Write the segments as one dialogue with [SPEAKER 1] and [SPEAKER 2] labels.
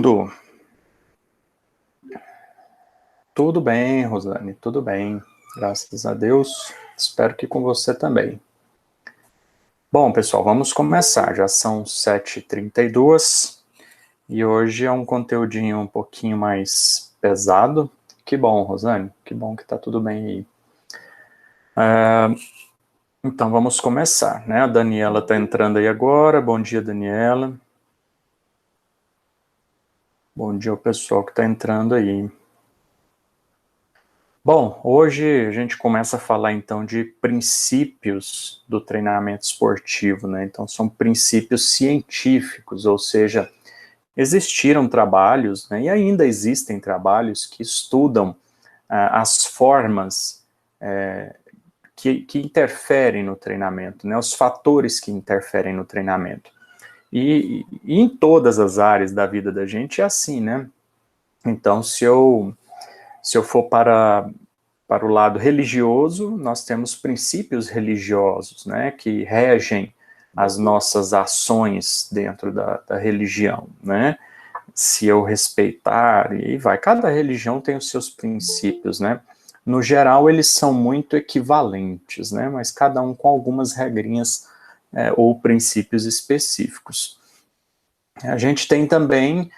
[SPEAKER 1] Tudo tudo bem, Rosane, tudo bem, graças a Deus. Espero que com você também. Bom, pessoal, vamos começar. Já são 7h32 e hoje é um conteúdinho um pouquinho mais pesado. Que bom, Rosane, que bom que tá tudo bem aí. Então vamos começar, né? A Daniela tá entrando aí agora. Bom dia, Daniela. Bom dia ao pessoal que tá entrando aí. Bom, hoje a gente começa a falar então de princípios do treinamento esportivo, né? Então são princípios científicos, ou seja, existiram trabalhos, né, e ainda existem trabalhos que estudam as formas que interferem no treinamento, né? Os fatores que interferem no treinamento. E em todas as áreas da vida da gente é assim, né? Então, se eu for para o lado religioso, nós temos princípios religiosos, né, que regem as nossas ações dentro da religião, né? Se eu respeitar, e vai, cada religião tem os seus princípios, né? No geral, eles são muito equivalentes, né? Mas cada um com algumas regrinhas ou princípios específicos. A gente tem também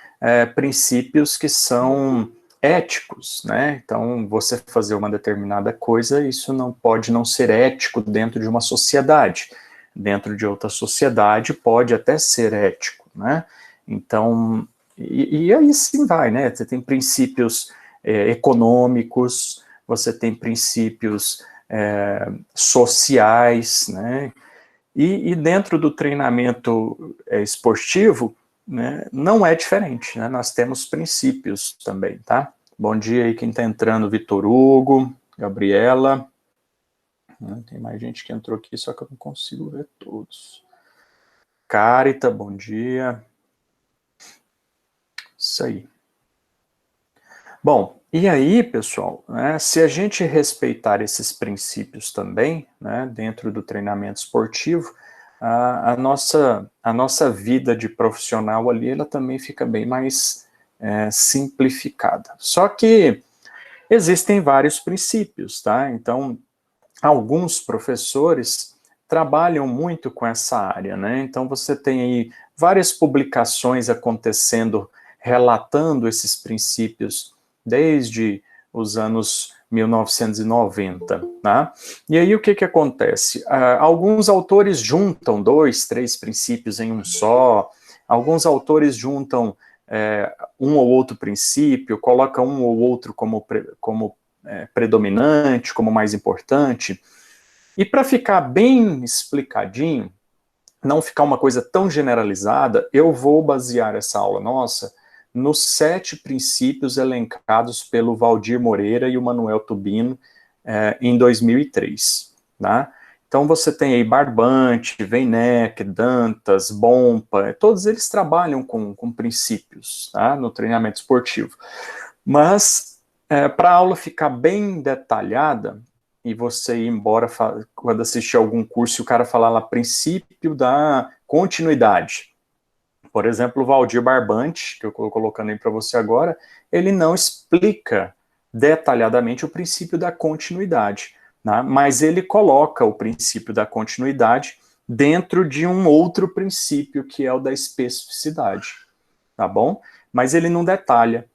[SPEAKER 1] princípios que são éticos, né? Então, você fazer uma determinada coisa, isso não pode não ser ético dentro de uma sociedade. Dentro de outra sociedade pode até ser ético, né? Então, e aí sim vai, né? Você tem princípios econômicos, você tem princípios sociais, né? E dentro do treinamento esportivo, né, não é diferente, né? Nós temos princípios também, tá? Bom dia aí quem está entrando, Vitor Hugo, Gabriela. Tem mais gente que entrou aqui, só que eu não consigo ver todos. Carita, bom dia. Isso aí. Bom, e aí, pessoal, né, se a gente respeitar esses princípios também, né, dentro do treinamento esportivo, a nossa vida de profissional ali, ela também fica bem mais simplificada. Só que existem vários princípios, tá? Então, alguns professores trabalham muito com essa área, né? Então, você tem aí várias publicações acontecendo, relatando esses princípios desde os anos 1990, tá? E aí o que acontece? Alguns autores juntam 2, 3 princípios em um só, alguns autores juntam um ou outro princípio, colocam um ou outro como predominante, como mais importante. E para ficar bem explicadinho, não ficar uma coisa tão generalizada, eu vou basear essa aula nossa nos 7 princípios elencados pelo Valdir Moreira e o Manuel Tubino em 2003. Tá? Então você tem aí Barbante, Weineck, Dantas, Bompa, todos eles trabalham com princípios, tá? No treinamento esportivo. Mas para a aula ficar bem detalhada, e você ir embora quando assistir algum curso e o cara falar lá princípio da continuidade. Por exemplo, o Valdir Barbante, que eu estou colocando aí para você agora, ele não explica detalhadamente o princípio da continuidade, né? Mas ele coloca o princípio da continuidade dentro de um outro princípio, que é o da especificidade, tá bom? Mas ele não detalha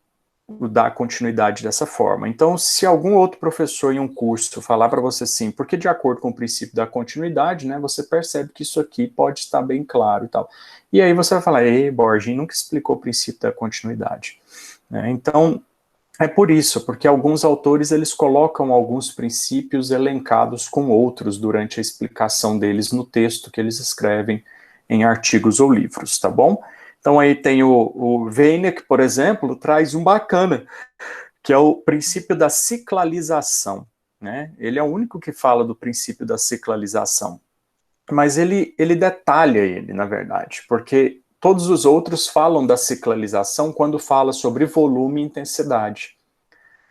[SPEAKER 1] dar continuidade dessa forma. Então, se algum outro professor em um curso falar para você assim, porque de acordo com o princípio da continuidade, né, você percebe que isso aqui pode estar bem claro e tal. E aí você vai falar, ei, Borges nunca explicou o princípio da continuidade. Então, é por isso, porque alguns autores eles colocam alguns princípios elencados com outros durante a explicação deles no texto que eles escrevem em artigos ou livros, tá bom? Então aí tem o Weineck, por exemplo, traz um bacana, que é o princípio da ciclalização, né? Ele é o único que fala do princípio da ciclalização, mas ele detalha ele, na verdade, porque todos os outros falam da ciclalização quando fala sobre volume e intensidade.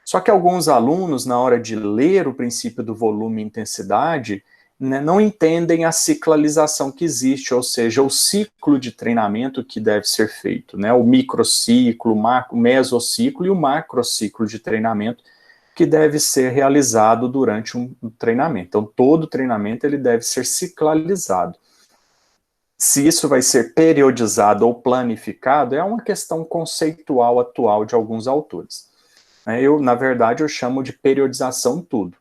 [SPEAKER 1] Só que alguns alunos, na hora de ler o princípio do volume e intensidade, né, não entendem a ciclalização que existe, ou seja, o ciclo de treinamento que deve ser feito, né, o microciclo, o mesociclo e o macrociclo de treinamento que deve ser realizado durante um treinamento. Então, todo treinamento ele deve ser ciclalizado. Se isso vai ser periodizado ou planificado, é uma questão conceitual atual de alguns autores. Na verdade, eu chamo de periodização tudo.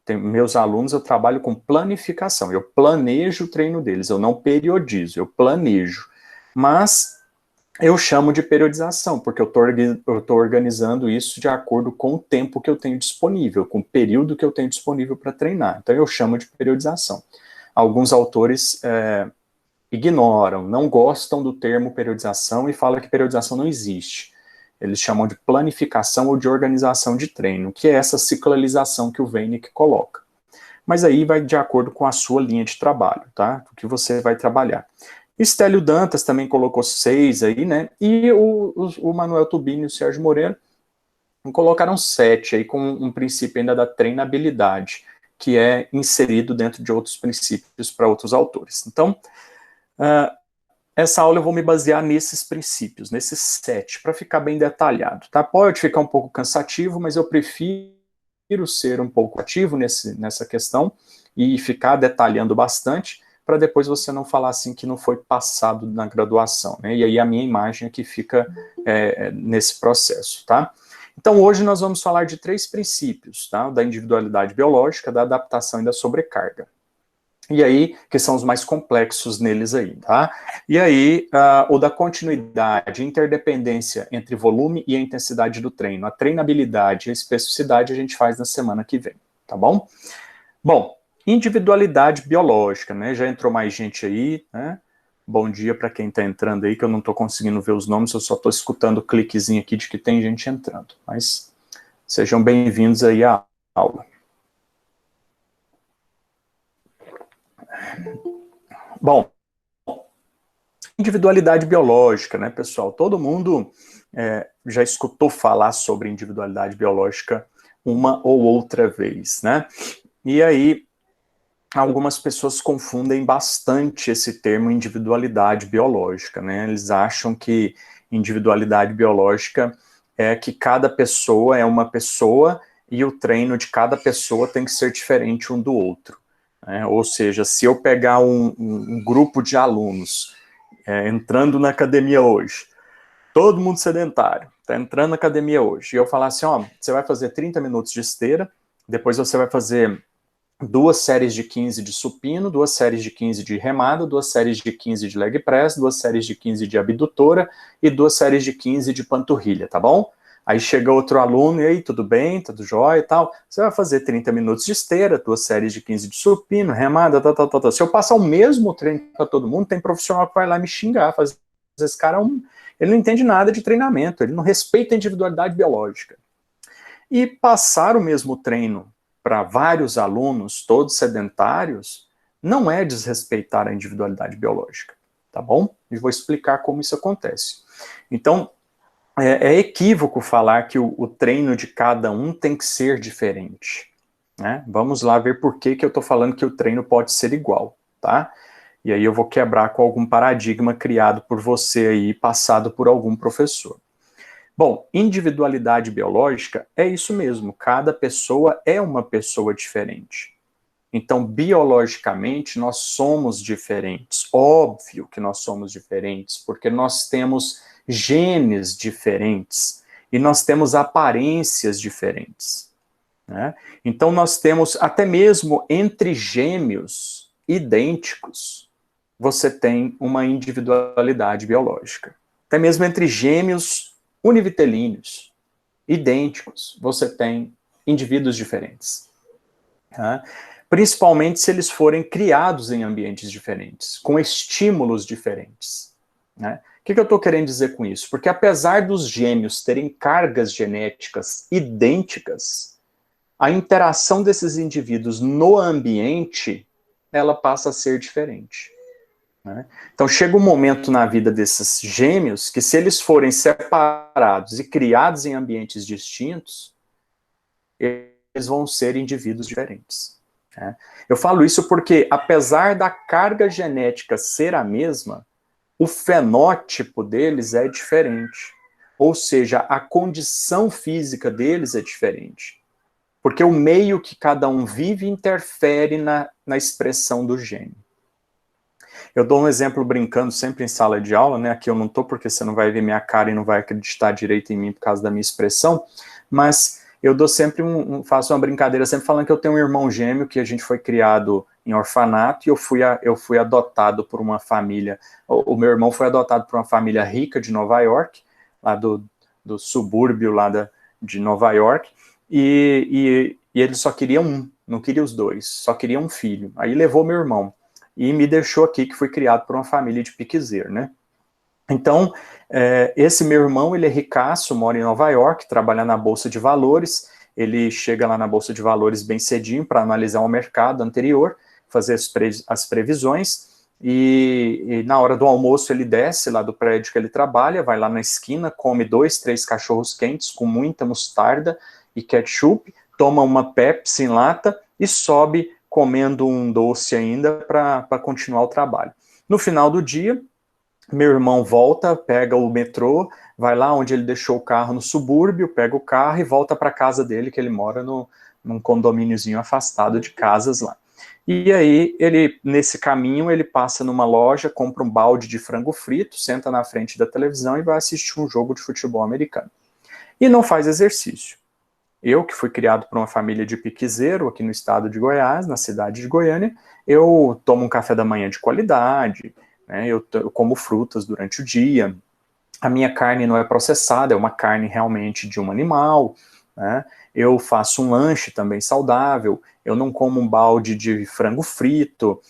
[SPEAKER 1] Meus alunos, eu trabalho com planificação, eu planejo o treino deles, eu não periodizo, eu planejo. Mas eu chamo de periodização, porque eu estou organizando isso de acordo com o tempo que eu tenho disponível, com o período que eu tenho disponível para treinar. Então eu chamo de periodização. Alguns autores ignoram, não gostam do termo periodização e falam que periodização não existe. Eles chamam de planificação ou de organização de treino, que é essa ciclalização que o Wernicke coloca. Mas aí vai de acordo com a sua linha de trabalho, tá? O que você vai trabalhar. Stélio Dantas também colocou 6 aí, né? E o Manuel Tubini e o Sérgio Moreno colocaram 7 aí, com um princípio ainda da treinabilidade, que é inserido dentro de outros princípios para outros autores. Então, essa aula eu vou me basear nesses princípios, nesses 7, para ficar bem detalhado, tá? Pode ficar um pouco cansativo, mas eu prefiro ser um pouco ativo nessa questão e ficar detalhando bastante, para depois você não falar assim que não foi passado na graduação, né? E aí a minha imagem aqui fica nesse processo, tá? Então hoje nós vamos falar de 3 princípios, tá? Da individualidade biológica, da adaptação e da sobrecarga. E aí, que são os mais complexos neles aí, tá? E aí, o da continuidade, interdependência entre volume e a intensidade do treino. A treinabilidade e a especificidade a gente faz na semana que vem, tá bom? Bom, individualidade biológica, né? Já entrou mais gente aí, né? Bom dia para quem está entrando aí, que eu não estou conseguindo ver os nomes, eu só estou escutando o cliquezinho aqui de que tem gente entrando. Mas sejam bem-vindos aí à aula. Bom, individualidade biológica, né, pessoal? Todo mundo já escutou falar sobre individualidade biológica uma ou outra vez, né? E aí, algumas pessoas confundem bastante esse termo individualidade biológica, né? Eles acham que individualidade biológica é que cada pessoa é uma pessoa e o treino de cada pessoa tem que ser diferente um do outro. Ou seja, se eu pegar um grupo de alunos entrando na academia hoje, todo mundo sedentário, está entrando na academia hoje, e eu falar assim, ó, você vai fazer 30 minutos de esteira, depois você vai fazer 2 séries de 15 de supino, 2 séries de 15 de remada, 2 séries de 15 de leg press, 2 séries de 15 de abdutora e 2 séries de 15 de panturrilha, tá bom? Aí chega outro aluno, e aí, tudo bem, tudo jóia e tal, você vai fazer 30 minutos de esteira, 2 séries de 15 de supino, remada, tal. Se eu passar o mesmo treino para todo mundo, tem profissional que vai lá me xingar, fazer esse cara, ele não entende nada de treinamento, ele não respeita a individualidade biológica. E passar o mesmo treino para vários alunos, todos sedentários, não é desrespeitar a individualidade biológica, tá bom? E vou explicar como isso acontece. Então, é equívoco falar que o treino de cada um tem que ser diferente, né? Vamos lá ver por que eu estou falando que o treino pode ser igual, tá? E aí eu vou quebrar com algum paradigma criado por você aí, passado por algum professor. Bom, individualidade biológica é isso mesmo, cada pessoa é uma pessoa diferente. Então, biologicamente, nós somos diferentes. Óbvio que nós somos diferentes, porque nós temos genes diferentes e nós temos aparências diferentes, né? Então, nós temos, até mesmo entre gêmeos idênticos, você tem uma individualidade biológica. Até mesmo entre gêmeos univitelíneos, idênticos, você tem indivíduos diferentes. Tá? Principalmente se eles forem criados em ambientes diferentes, com estímulos diferentes. Né? O que eu estou querendo dizer com isso? Porque apesar dos gêmeos terem cargas genéticas idênticas, a interação desses indivíduos no ambiente, ela passa a ser diferente. Né? Então chega um momento na vida desses gêmeos que, se eles forem separados e criados em ambientes distintos, eles vão ser indivíduos diferentes. né? Eu falo isso porque, apesar da carga genética ser a mesma, o fenótipo deles é diferente. Ou seja, a condição física deles é diferente. Porque o meio que cada um vive interfere na expressão do gene. Eu dou um exemplo brincando sempre em sala de aula, né? Aqui eu não tô porque você não vai ver minha cara e não vai acreditar direito em mim por causa da minha expressão, mas eu dou sempre faço uma brincadeira sempre falando que eu tenho um irmão gêmeo que a gente foi criado em orfanato e eu fui adotado por uma família, o meu irmão foi adotado por uma família rica de Nova York, lá do subúrbio lá de Nova York, e ele só queria um, não queria os dois, só queria um filho. Aí levou meu irmão e me deixou aqui, que fui criado por uma família de piquezeiro, né? Então, esse meu irmão, ele é ricaço, mora em Nova York, trabalha na Bolsa de Valores, ele chega lá na Bolsa de Valores bem cedinho para analisar o mercado anterior, fazer as previsões, e na hora do almoço ele desce lá do prédio que ele trabalha, vai lá na esquina, come 2, 3 cachorros quentes com muita mostarda e ketchup, toma uma Pepsi em lata e sobe comendo um doce ainda para continuar o trabalho. No final do dia, meu irmão volta, pega o metrô, vai lá onde ele deixou o carro no subúrbio, pega o carro e volta para a casa dele, que ele mora num condomíniozinho afastado de casas lá. E aí, nesse caminho, ele passa numa loja, compra um balde de frango frito, senta na frente da televisão e vai assistir um jogo de futebol americano. E não faz exercício. Eu, que fui criado por uma família de piquezeiro aqui no estado de Goiás, na cidade de Goiânia, eu tomo um café da manhã de qualidade, né, eu como frutas durante o dia, a minha carne não é processada, é uma carne realmente de um animal, né, eu faço um lanche também saudável, eu não como um balde de frango frito,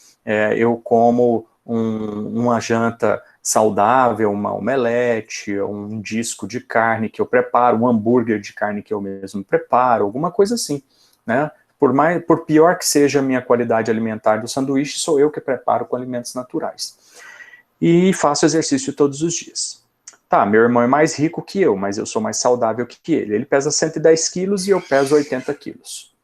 [SPEAKER 1] eu como uma janta saudável, uma omelete, um disco de carne que eu preparo, um hambúrguer de carne que eu mesmo preparo, alguma coisa assim, né? Por pior que seja a minha qualidade alimentar do sanduíche, sou eu que preparo com alimentos naturais. E faço exercício todos os dias. Tá, meu irmão é mais rico que eu, mas eu sou mais saudável que ele. Ele pesa 110 quilos e eu peso 80 quilos.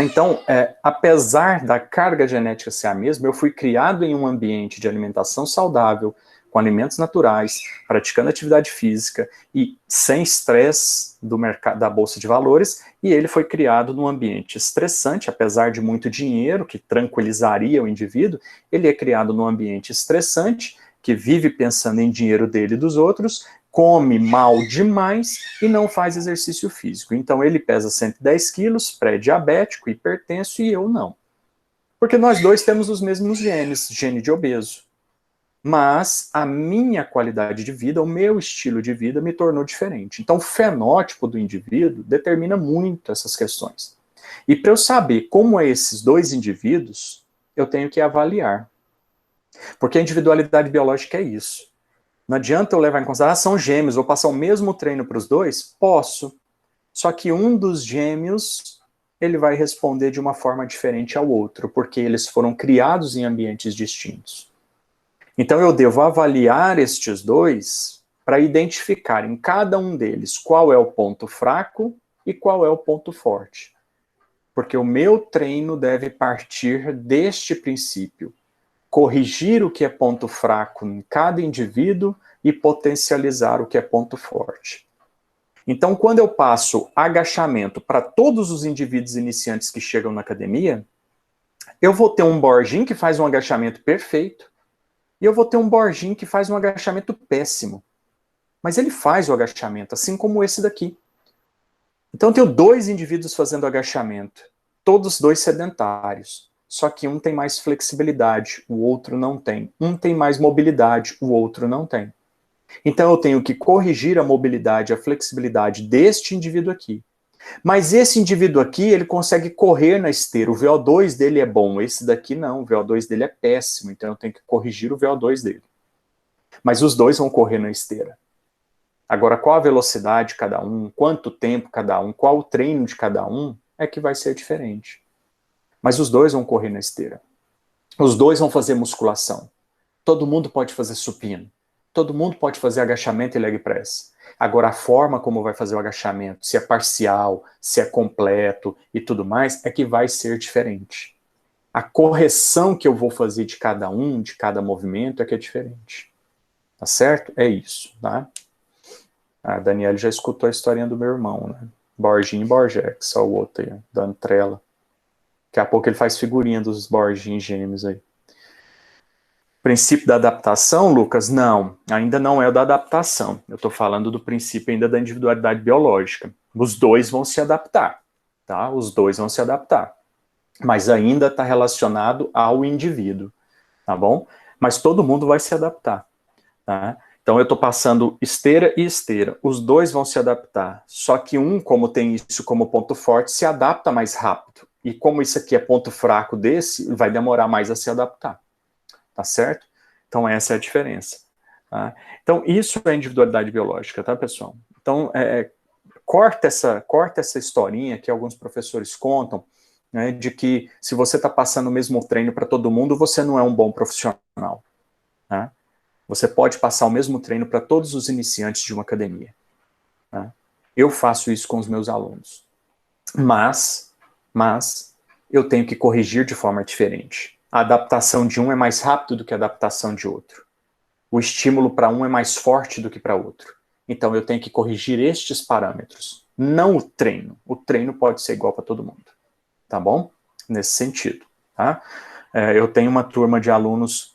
[SPEAKER 1] Então, apesar da carga genética ser a mesma, eu fui criado em um ambiente de alimentação saudável, com alimentos naturais, praticando atividade física e sem estresse do mercado da Bolsa de Valores, e ele foi criado num ambiente estressante, apesar de muito dinheiro, que tranquilizaria o indivíduo, ele é criado num ambiente estressante, que vive pensando em dinheiro dele e dos outros, come mal demais e não faz exercício físico. Então ele pesa 110 quilos, pré-diabético, hipertenso, e eu não. Porque nós dois temos os mesmos genes, gene de obeso. Mas a minha qualidade de vida, o meu estilo de vida me tornou diferente. Então o fenótipo do indivíduo determina muito essas questões. E para eu saber como é esses dois indivíduos, eu tenho que avaliar. Porque a individualidade biológica é isso. Não adianta eu levar em consideração gêmeos, vou passar o mesmo treino para os dois? Posso. Só que um dos gêmeos, ele vai responder de uma forma diferente ao outro, porque eles foram criados em ambientes distintos. Então eu devo avaliar estes dois para identificar em cada um deles qual é o ponto fraco e qual é o ponto forte. Porque o meu treino deve partir deste princípio. Corrigir o que é ponto fraco em cada indivíduo e potencializar o que é ponto forte. Então, quando eu passo agachamento para todos os indivíduos iniciantes que chegam na academia, eu vou ter um Borginho que faz um agachamento perfeito e eu vou ter um Borginho que faz um agachamento péssimo. Mas ele faz o agachamento, assim como esse daqui. Então, eu tenho dois indivíduos fazendo agachamento, todos dois sedentários. Só que um tem mais flexibilidade, o outro não tem. Um tem mais mobilidade, o outro não tem. Então eu tenho que corrigir a mobilidade, a flexibilidade deste indivíduo aqui. Mas esse indivíduo aqui, ele consegue correr na esteira, o VO2 dele é bom, esse daqui não, o VO2 dele é péssimo, então eu tenho que corrigir o VO2 dele. Mas os dois vão correr na esteira. Agora, qual a velocidade de cada um, quanto tempo cada um, qual o treino de cada um, é que vai ser diferente. Mas os dois vão correr na esteira. Os dois vão fazer musculação. Todo mundo pode fazer supino. Todo mundo pode fazer agachamento e leg press. Agora, a forma como vai fazer o agachamento, se é parcial, se é completo e tudo mais, é que vai ser diferente. A correção que eu vou fazer de cada movimento é que é diferente. Tá certo? É isso, tá? A Daniela já escutou a historinha do meu irmão, né? Borginho e Borgex, só o outro aí, dando trela. Daqui a pouco ele faz figurinha dos Borginhos gêmeos aí. Princípio da adaptação, Lucas? Não, ainda não é o da adaptação. Eu estou falando do princípio ainda da individualidade biológica. Os dois vão se adaptar, tá? Os dois vão se adaptar. Mas ainda está relacionado ao indivíduo, tá bom? Mas todo mundo vai se adaptar, tá? Então eu estou passando esteira e esteira. Os dois vão se adaptar. Só que um, como tem isso como ponto forte, se adapta mais rápido. E como isso aqui é ponto fraco desse, vai demorar mais a se adaptar. Tá certo? Então essa é a diferença. Tá? Então isso é individualidade biológica, tá, pessoal? Então corta essa historinha que alguns professores contam, né, de que se você está passando o mesmo treino para todo mundo, você não é um bom profissional. Tá? Você pode passar o mesmo treino para todos os iniciantes de uma academia. Tá? Eu faço isso com os meus alunos. Mas eu tenho que corrigir de forma diferente. A adaptação de um é mais rápido do que a adaptação de outro. O estímulo para um é mais forte do que para outro. Então eu tenho que corrigir estes parâmetros, não o treino. O treino pode ser igual para todo mundo. Tá bom? Nesse sentido. Tá? Eu tenho uma turma de alunos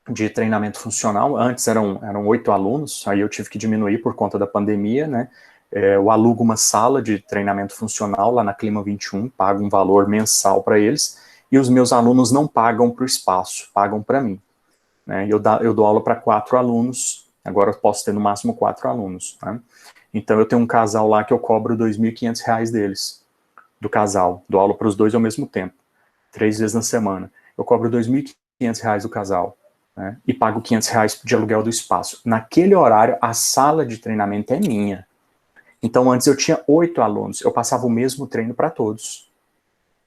[SPEAKER 1] de treinamento funcional. Antes eram 8 alunos, aí eu tive que diminuir por conta da pandemia, né? Eu alugo uma sala de treinamento funcional lá na Clima 21, pago um valor mensal para eles, e os meus alunos não pagam para o espaço, pagam para mim. Né? Eu dou aula para 4 alunos, agora eu posso ter no máximo 4 alunos. Né? Então eu tenho um casal lá que eu cobro R$ 2.500 deles, do casal, dou aula para os dois ao mesmo tempo, 3 vezes na semana. Eu cobro R$ 2.500 do casal, né? E pago R$ 500 de aluguel do espaço. Naquele horário, a sala de treinamento é minha. Então, antes eu tinha 8 alunos, eu passava o mesmo treino para todos.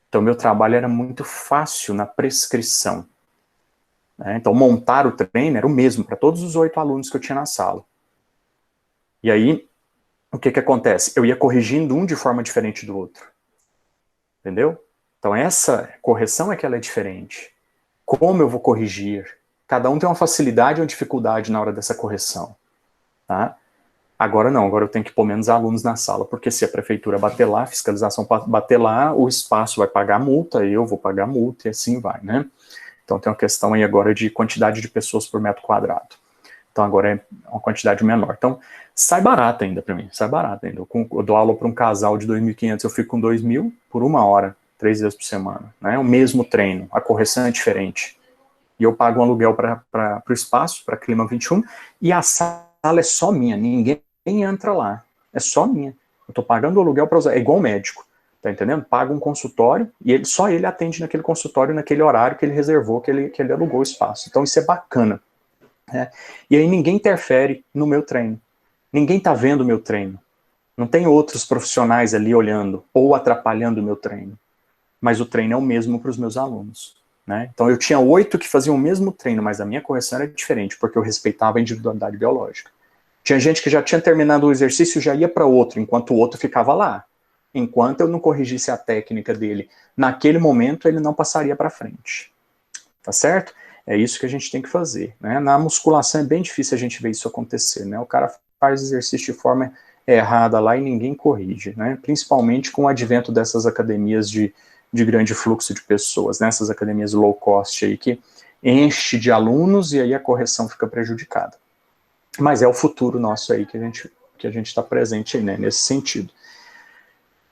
[SPEAKER 1] Então, meu trabalho era muito fácil na prescrição. Né? Então, montar o treino era o mesmo para todos os 8 alunos que eu tinha na sala. E aí, o que acontece? Eu ia corrigindo um de forma diferente do outro. Entendeu? Então, essa correção é que ela é diferente. Como eu vou corrigir? Cada um tem uma facilidade ou dificuldade na hora dessa correção. Tá? Agora não, agora eu tenho que pôr menos alunos na sala, porque se a prefeitura bater lá, a fiscalização bater lá, o espaço vai pagar multa, eu vou pagar multa e assim vai, né? Então tem uma questão aí agora de quantidade de pessoas por metro quadrado. Então agora é uma quantidade menor. Então sai barato ainda para mim, sai barato ainda. Eu dou aula para um casal de 2.500, eu fico com 2.000 por 1 hora, 3 vezes por semana. Né? O mesmo treino, a correção é diferente. E eu pago um aluguel para o espaço, para Clima 21, e a sala é só minha, ninguém entra lá, é só minha. Eu estou pagando o aluguel para usar, é igual médico, tá entendendo? Paga um consultório e só ele atende naquele consultório, naquele horário que ele reservou, que ele alugou o espaço. Então isso é bacana. Né? E aí ninguém interfere no meu treino. Ninguém está vendo o meu treino. Não tem outros profissionais ali olhando ou atrapalhando o meu treino. Mas o treino é o mesmo para os meus alunos. Né? Então eu tinha 8 que faziam o mesmo treino, mas a minha correção era diferente, porque eu respeitava a individualidade biológica. Tinha gente que já tinha terminado o exercício e já ia para outro, enquanto o outro ficava lá. Enquanto eu não corrigisse a técnica dele, naquele momento ele não passaria para frente. Tá certo? É isso que a gente tem que fazer. Né? Na musculação é bem difícil a gente ver isso acontecer. Né? O cara faz exercício de forma errada lá e ninguém corrige. Né? Principalmente com o advento dessas academias de grande fluxo de pessoas, né? Essas academias low cost aí que enche de alunos e aí a correção fica prejudicada. Mas é o futuro nosso aí que a gente está presente aí, né, nesse sentido.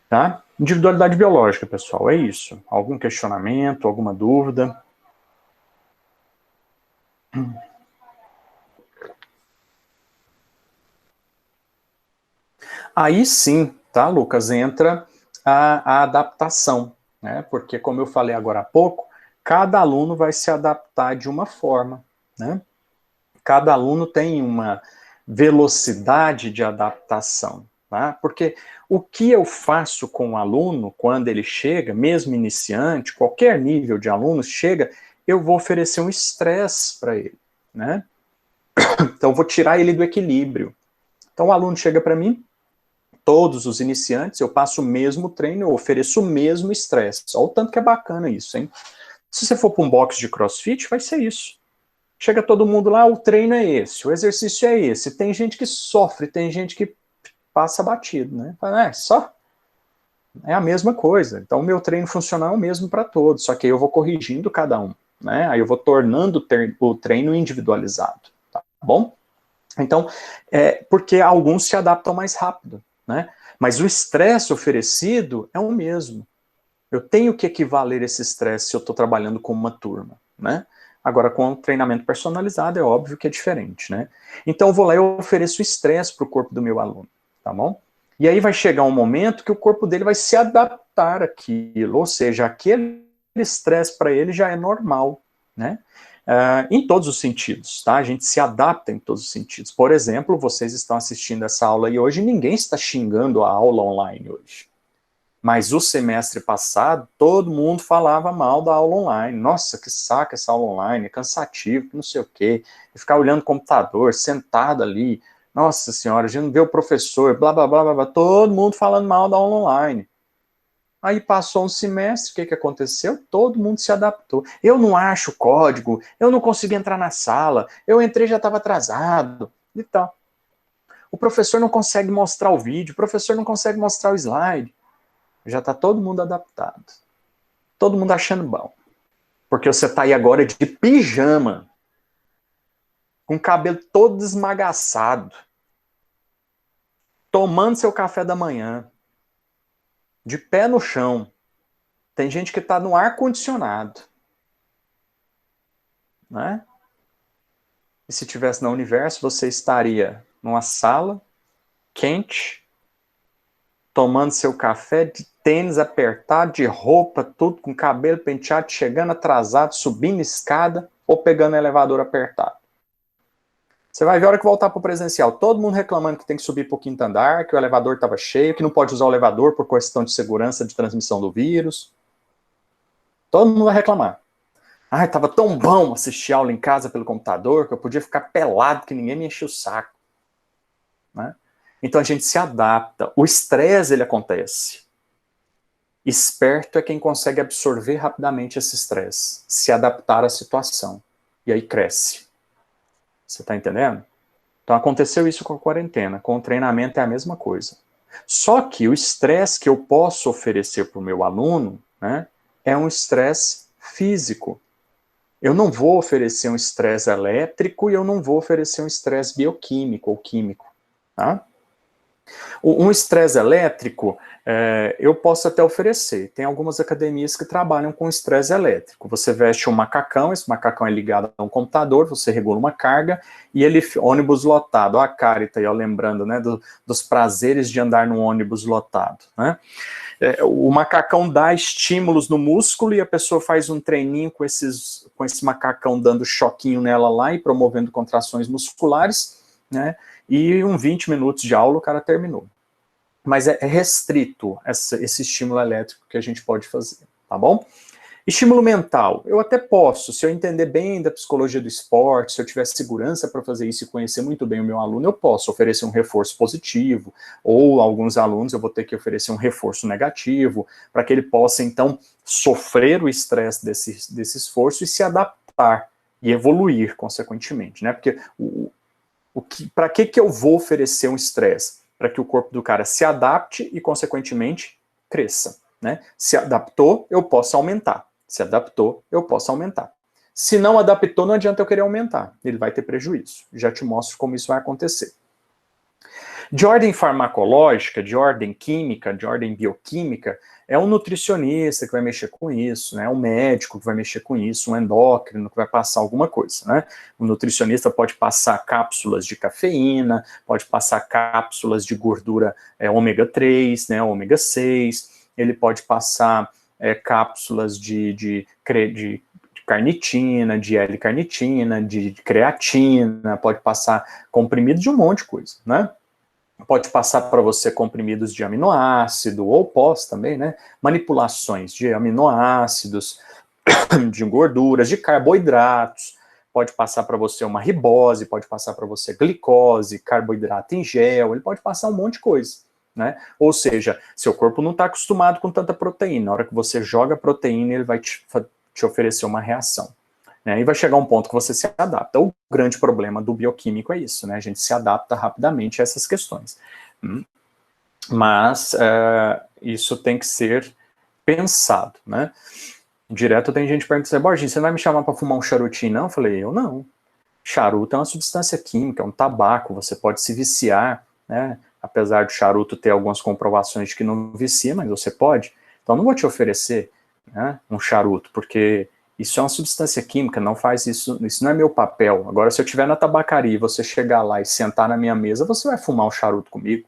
[SPEAKER 1] Tá? Individualidade biológica, pessoal, é isso. Algum questionamento, alguma dúvida? Aí sim, tá, Lucas, entra a adaptação, né? Porque, como eu falei agora há pouco, cada aluno vai se adaptar de uma forma, né? Cada aluno tem uma velocidade de adaptação, tá? Porque o que eu faço com o aluno quando ele chega, mesmo iniciante, qualquer nível de aluno chega, eu vou oferecer um estresse para ele, né? Então, eu vou tirar ele do equilíbrio. Então, o aluno chega para mim, todos os iniciantes, eu passo o mesmo treino, eu ofereço o mesmo estresse. Olha o tanto que é bacana isso, hein? Se você for para um box de CrossFit, vai ser isso. Chega todo mundo lá, o treino é esse, o exercício é esse. Tem gente que sofre, tem gente que passa batido, né? Só é a mesma coisa. Então, o meu treino funcional é o mesmo para todos, só que aí eu vou corrigindo cada um, né? Aí eu vou tornando o treino individualizado, tá bom? Então, porque alguns se adaptam mais rápido, né? Mas o estresse oferecido é o mesmo. Eu tenho que equivaler esse estresse se eu estou trabalhando com uma turma, né? Agora, com treinamento personalizado, é óbvio que é diferente, né? Então, eu vou lá e ofereço estresse para o corpo do meu aluno, tá bom? E aí vai chegar um momento que o corpo dele vai se adaptar àquilo, ou seja, aquele estresse para ele já é normal, né? Em todos os sentidos, tá? A gente se adapta em todos os sentidos. Por exemplo, vocês estão assistindo essa aula aí hoje, ninguém está xingando a aula online hoje. Mas o semestre passado, todo mundo falava mal da aula online. Nossa, que saco essa aula online, é cansativo, não sei o quê. E ficar olhando o computador, sentado ali. Nossa senhora, a gente não vê o professor, blá, blá, blá, blá, blá. Todo mundo falando mal da aula online. Aí passou um semestre, o que aconteceu? Todo mundo se adaptou. Eu não acho código, eu não consegui entrar na sala, eu entrei e já estava atrasado e tal. O professor não consegue mostrar o vídeo, o professor não consegue mostrar o slide. Já está todo mundo adaptado. Todo mundo achando bom. Porque você está aí agora de pijama, com o cabelo todo desmagaçado, tomando seu café da manhã, de pé no chão. Tem gente que está no ar-condicionado. Né? E se tivesse no universo, você estaria numa sala, quente, tomando seu café, de tênis apertado, de roupa, tudo com cabelo penteado, chegando atrasado, subindo escada ou pegando elevador apertado. Você vai ver a hora que voltar para o presencial, todo mundo reclamando que tem que subir para o quinto andar, que o elevador estava cheio, que não pode usar o elevador por questão de segurança de transmissão do vírus. Todo mundo vai reclamar. Ai, estava tão bom assistir aula em casa pelo computador que eu podia ficar pelado que ninguém me enchia o saco. Né? Então a gente se adapta. O estresse, ele acontece. Esperto é quem consegue absorver rapidamente esse estresse, se adaptar à situação. E aí cresce. Você está entendendo? Então aconteceu isso com a quarentena. Com o treinamento é a mesma coisa. Só que o estresse que eu posso oferecer para o meu aluno, né, é um estresse físico. Eu não vou oferecer um estresse elétrico e eu não vou oferecer um estresse bioquímico ou químico. Tá? Um estresse elétrico, eu posso até oferecer. Tem algumas academias que trabalham com estresse elétrico. Você veste um macacão, esse macacão é ligado a um computador, você regula uma carga, e ele, ônibus lotado, ó, a Carita aí, ó, lembrando, né, dos prazeres de andar num ônibus lotado, né? O macacão dá estímulos no músculo e a pessoa faz um treininho com esse macacão dando choquinho nela lá e promovendo contrações musculares, né? E 20 minutos de aula o cara terminou. Mas é restrito esse estímulo elétrico que a gente pode fazer, tá bom? Estímulo mental, eu até posso, se eu entender bem da psicologia do esporte, se eu tiver segurança para fazer isso e conhecer muito bem o meu aluno, eu posso oferecer um reforço positivo, ou alguns alunos eu vou ter que oferecer um reforço negativo, para que ele possa, então, sofrer o estresse desse esforço e se adaptar e evoluir, consequentemente, né? Porque para que eu vou oferecer um estresse? Para que o corpo do cara se adapte e, consequentemente, cresça. Né? Se adaptou, eu posso aumentar. Se adaptou, eu posso aumentar. Se não adaptou, não adianta eu querer aumentar. Ele vai ter prejuízo. Já te mostro como isso vai acontecer. De ordem farmacológica, de ordem química, de ordem bioquímica, é um nutricionista que vai mexer com isso, né? Um médico que vai mexer com isso, um endócrino que vai passar alguma coisa, né? O nutricionista pode passar cápsulas de cafeína, pode passar cápsulas de gordura ômega 3, né, ômega 6, ele pode passar cápsulas de carnitina, de L-carnitina, de creatina, pode passar comprimido de um monte de coisa, né? Pode passar para você comprimidos de aminoácido, ou pós também, né? Manipulações de aminoácidos, de gorduras, de carboidratos. Pode passar para você uma ribose, pode passar para você glicose, carboidrato em gel, ele pode passar um monte de coisa, né? Ou seja, seu corpo não está acostumado com tanta proteína. Na hora que você joga proteína, ele vai te te oferecer uma reação. Né? E vai chegar um ponto que você se adapta. O grande problema do bioquímico é isso, né? A gente se adapta rapidamente a essas questões. Mas isso tem que ser pensado, né? Direto tem gente perguntando assim, Borginho, você vai me chamar para fumar um charutinho? Não? Eu falei, eu não. Charuto é uma substância química, é um tabaco, você pode se viciar, né? Apesar do charuto ter algumas comprovações de que não vicia, mas você pode. Então não vou te oferecer, né, um charuto, porque isso é uma substância química, não faz isso, isso não é meu papel. Agora, se eu estiver na tabacaria e você chegar lá e sentar na minha mesa, você vai fumar um charuto comigo,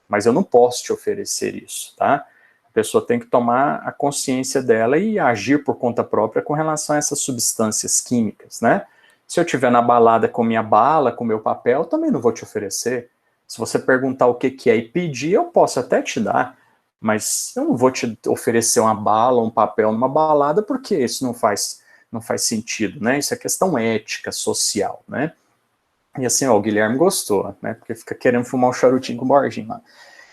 [SPEAKER 1] mas eu não posso te oferecer isso, tá? A pessoa tem que tomar a consciência dela e agir por conta própria com relação a essas substâncias químicas, né? Se eu estiver na balada com minha bala, com meu papel, também não vou te oferecer. Se você perguntar o que é e pedir, eu posso até te dar, mas eu não vou te oferecer uma bala, um papel numa balada, porque isso não faz sentido, né? Isso é questão ética, social, né? E assim, ó, o Guilherme gostou, né? Porque fica querendo fumar um charutinho com o Borginho lá.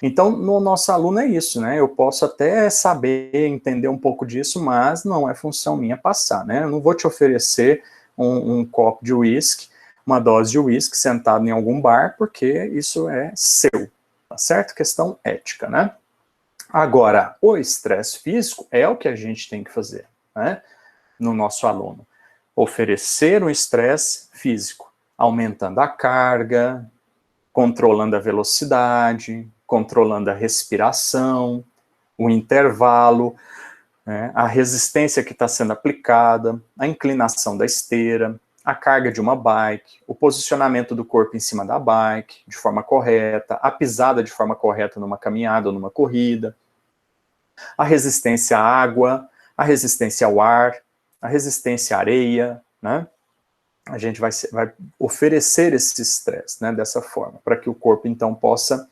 [SPEAKER 1] Então, no nosso aluno é isso, né? Eu posso até saber, entender um pouco disso, mas não é função minha passar, né? Eu não vou te oferecer um copo de uísque, uma dose de uísque sentado em algum bar, porque isso é seu, tá certo? Questão ética, né? Agora, o estresse físico é o que a gente tem que fazer, né? No nosso aluno. Oferecer um estresse físico, aumentando a carga, controlando a velocidade, controlando a respiração, o intervalo, né, a resistência que está sendo aplicada, a inclinação da esteira, a carga de uma bike, o posicionamento do corpo em cima da bike de forma correta, a pisada de forma correta numa caminhada ou numa corrida, a resistência à água, a resistência ao ar, a resistência à areia, né? A gente vai oferecer esse estresse, né, dessa forma, para que o corpo, então, possa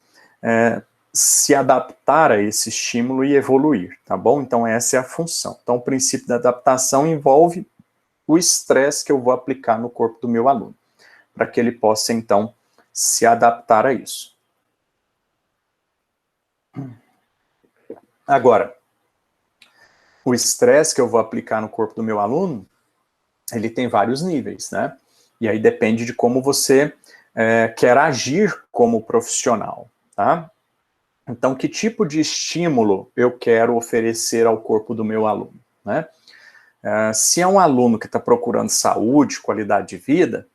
[SPEAKER 1] se adaptar a esse estímulo e evoluir, tá bom? Então, essa é a função. Então, o princípio da adaptação envolve o estresse que eu vou aplicar no corpo do meu aluno, para que ele possa, então, se adaptar a isso. Agora, o estresse que eu vou aplicar no corpo do meu aluno, ele tem vários níveis, né? E aí depende de como você quer agir como profissional, tá? Então, que tipo de estímulo eu quero oferecer ao corpo do meu aluno, né? Se é um aluno que está procurando saúde, qualidade de vida,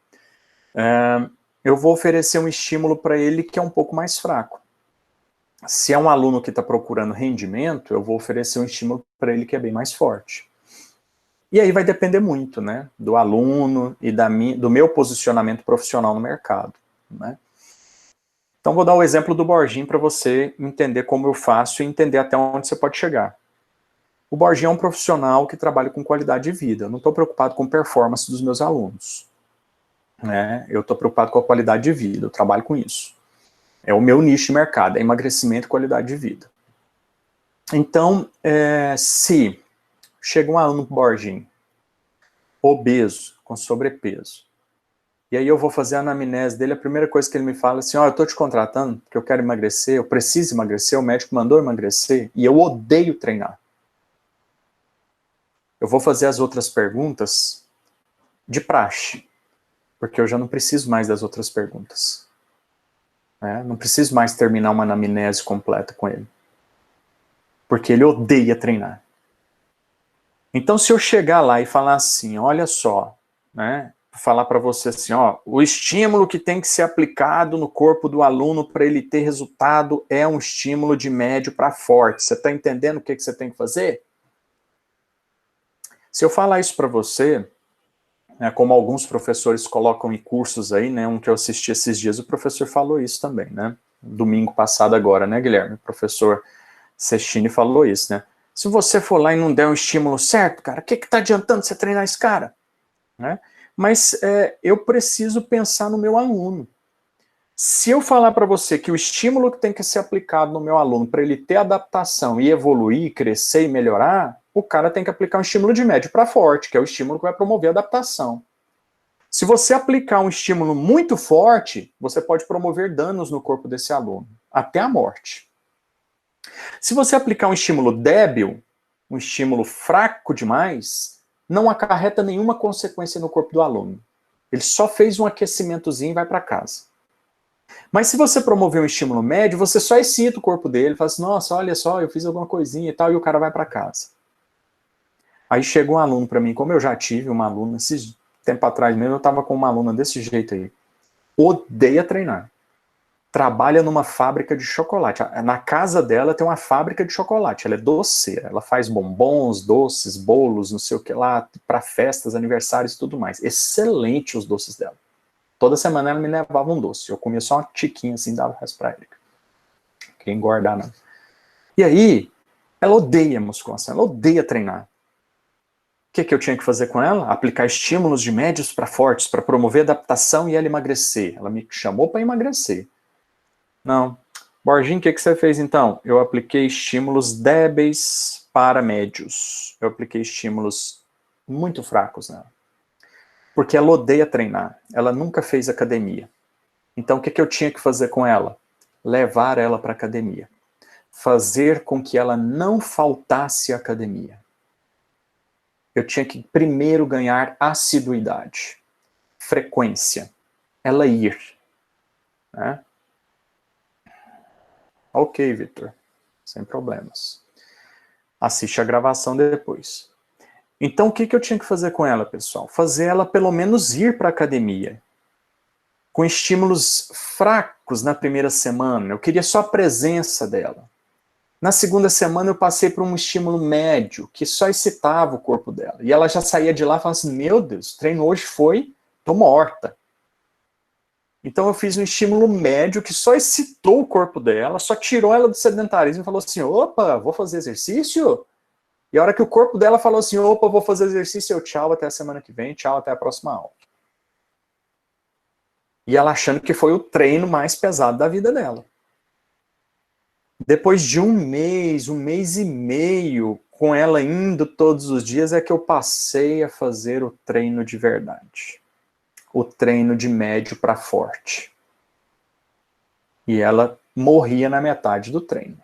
[SPEAKER 1] eu vou oferecer um estímulo para ele que é um pouco mais fraco. Se é um aluno que está procurando rendimento, eu vou oferecer um estímulo para ele que é bem mais forte. E aí vai depender muito, né, do aluno e do meu posicionamento profissional no mercado, né? Então, vou dar o exemplo do Borginho para você entender como eu faço e entender até onde você pode chegar. O Borginho é um profissional que trabalha com qualidade de vida. Eu não estou preocupado com performance dos meus alunos, né? Eu estou preocupado com a qualidade de vida, eu trabalho com isso. É o meu nicho de mercado, é emagrecimento e qualidade de vida. Então, se chega um aluno com Borginho, obeso, com sobrepeso, e aí eu vou fazer a anamnese dele, a primeira coisa que ele me fala é assim, ó, eu estou te contratando porque eu quero emagrecer, eu preciso emagrecer, o médico mandou emagrecer, e eu odeio treinar. Eu vou fazer as outras perguntas de praxe, porque eu já não preciso mais das outras perguntas. Né? Não preciso mais terminar uma anamnese completa com ele. Porque ele odeia treinar. Então, se eu chegar lá e falar assim, olha só, né, falar para você assim, ó, o estímulo que tem que ser aplicado no corpo do aluno para ele ter resultado é um estímulo de médio para forte. Você está entendendo o que você tem que fazer? Se eu falar isso para você, né, como alguns professores colocam em cursos aí, né, um que eu assisti esses dias, o professor falou isso também, né, domingo passado agora, né, Guilherme? O professor Sestini falou isso, né? Se você for lá e não der um estímulo certo, cara, o que está adiantando você treinar esse cara? Né? Mas eu preciso pensar no meu aluno. Se eu falar para você que o estímulo que tem que ser aplicado no meu aluno para ele ter adaptação e evoluir, crescer e melhorar, o cara tem que aplicar um estímulo de médio para forte, que é o estímulo que vai promover a adaptação. Se você aplicar um estímulo muito forte, você pode promover danos no corpo desse aluno, até a morte. Se você aplicar um estímulo débil, um estímulo fraco demais, não acarreta nenhuma consequência no corpo do aluno. Ele só fez um aquecimentozinho e vai para casa. Mas se você promover um estímulo médio, você só excita o corpo dele, fala assim, nossa, olha só, eu fiz alguma coisinha e tal, e o cara vai para casa. Aí chega um aluno para mim, como eu já tive uma aluna, esse tempo atrás mesmo, eu estava com uma aluna desse jeito aí. Odeia treinar. Trabalha numa fábrica de chocolate. Na casa dela tem uma fábrica de chocolate. Ela é doceira. Ela faz bombons, doces, bolos, não sei o que lá, para festas, aniversários e tudo mais. Excelente os doces dela. Toda semana ela me levava um doce. Eu comia só uma tiquinha assim, dava o resto pra Erika. Não queria engordar, não. E aí, ela odeia musculação, ela odeia treinar. O que eu tinha que fazer com ela? Aplicar estímulos de médios para fortes, para promover adaptação e ela emagrecer. Ela me chamou para emagrecer. Não. Borginho, o que você fez então? Eu apliquei estímulos débeis para médios. Eu apliquei estímulos muito fracos nela. Porque ela odeia treinar. Ela nunca fez academia. Então o que eu tinha que fazer com ela? Levar ela para a academia. Fazer com que ela não faltasse à academia. Eu tinha que primeiro ganhar assiduidade. Frequência. Ela ir. Né? Ok, Vitor. Sem problemas. Assiste a gravação depois. Então, o que eu tinha que fazer com ela, pessoal? Fazer ela, pelo menos, ir para a academia. Com estímulos fracos na primeira semana. Eu queria só a presença dela. Na segunda semana, eu passei por um estímulo médio, que só excitava o corpo dela. E ela já saía de lá e falava assim, meu Deus, o treino hoje foi, tô morta. Então eu fiz um estímulo médio que só excitou o corpo dela, só tirou ela do sedentarismo e falou assim, opa, vou fazer exercício? E a hora que o corpo dela falou assim, opa, vou fazer exercício, eu tchau, até a semana que vem, tchau, até a próxima aula. E ela achando que foi o treino mais pesado da vida dela. Depois de um mês e meio, com ela indo todos os dias, é que eu passei a fazer o treino de verdade. O treino de médio para forte. E ela morria na metade do treino.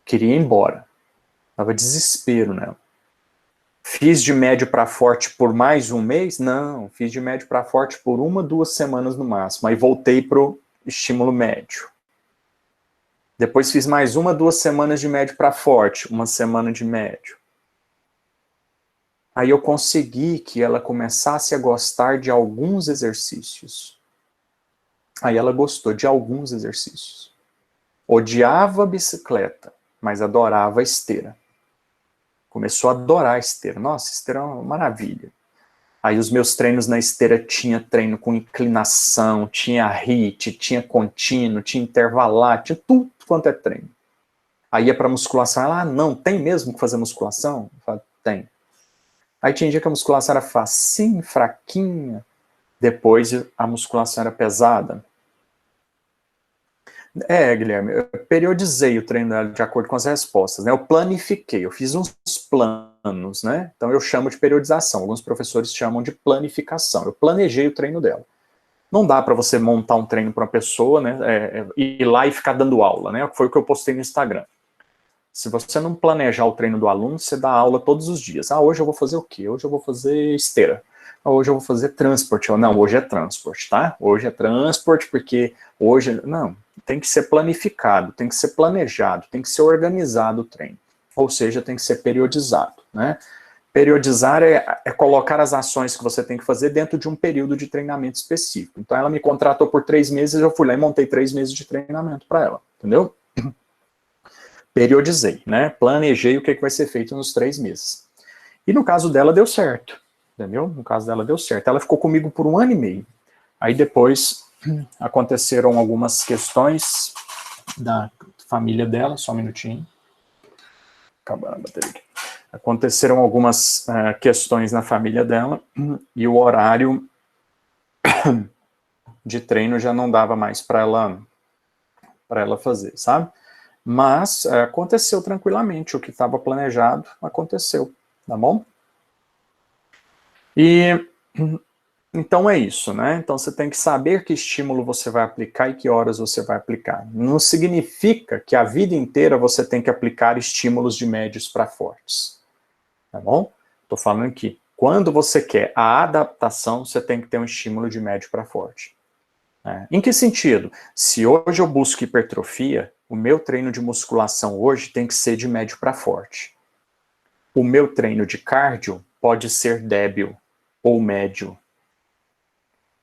[SPEAKER 1] Queria ir embora. Tava desespero nela. Fiz de médio para forte por mais um mês? Não, fiz de médio para forte por 1, 2 semanas no máximo. Aí voltei pro estímulo médio. Depois fiz mais 1, 2 semanas de médio para forte, 1 semana de médio. Aí eu consegui que ela começasse a gostar de alguns exercícios. Aí ela gostou de alguns exercícios. Odiava a bicicleta, mas adorava a esteira. Começou a adorar a esteira. Nossa, esteira é uma maravilha. Aí os meus treinos na esteira tinha treino com inclinação, tinha HIIT, tinha contínuo, tinha intervalar, tinha tudo quanto é treino. Aí ia para musculação, ela, não, tem mesmo que fazer musculação? Eu falei, tem. Aí tinha dia que a musculação era facinha, fraquinha, depois a musculação era pesada. Guilherme, eu periodizei o treino dela de acordo com as respostas, né? Eu planifiquei, eu fiz uns planos, né? Então eu chamo de periodização, alguns professores chamam de planificação. Eu planejei o treino dela. Não dá para você montar um treino para uma pessoa, né? Ir lá e ficar dando aula, né? Foi o que eu postei no Instagram. Se você não planejar o treino do aluno, você dá aula todos os dias. Ah, hoje eu vou fazer o quê? Hoje eu vou fazer esteira. Ah, hoje eu vou fazer transporte. Não, hoje é transporte, tá? Hoje é transporte porque hoje... Não, tem que ser planificado, tem que ser planejado, tem que ser organizado o treino. Ou seja, tem que ser periodizado, né? Periodizar é colocar as ações que você tem que fazer dentro de um período de treinamento específico. Então ela me contratou por 3 meses, eu fui lá e montei 3 meses de treinamento para ela, entendeu? Periodizei, né? Planejei o que vai ser feito nos 3 meses. E no caso dela deu certo, entendeu? No caso dela deu certo. Ela ficou comigo por 1 ano e meio. Aí depois aconteceram algumas questões da família dela, só um minutinho. Acabando a bateria aqui. Aconteceram algumas questões na família dela e o horário de treino já não dava mais para ela fazer, sabe? Mas aconteceu tranquilamente, o que estava planejado aconteceu, tá bom? E então é isso, né? Então você tem que saber que estímulo você vai aplicar e que horas você vai aplicar. Não significa que a vida inteira você tem que aplicar estímulos de médios para fortes, tá bom? Estou falando aqui, Quando você quer a adaptação, você tem que ter um estímulo de médio para forte. Em que sentido? Se hoje eu busco hipertrofia, o meu treino de musculação hoje tem que ser de médio para forte. O meu treino de cardio pode ser débil ou médio.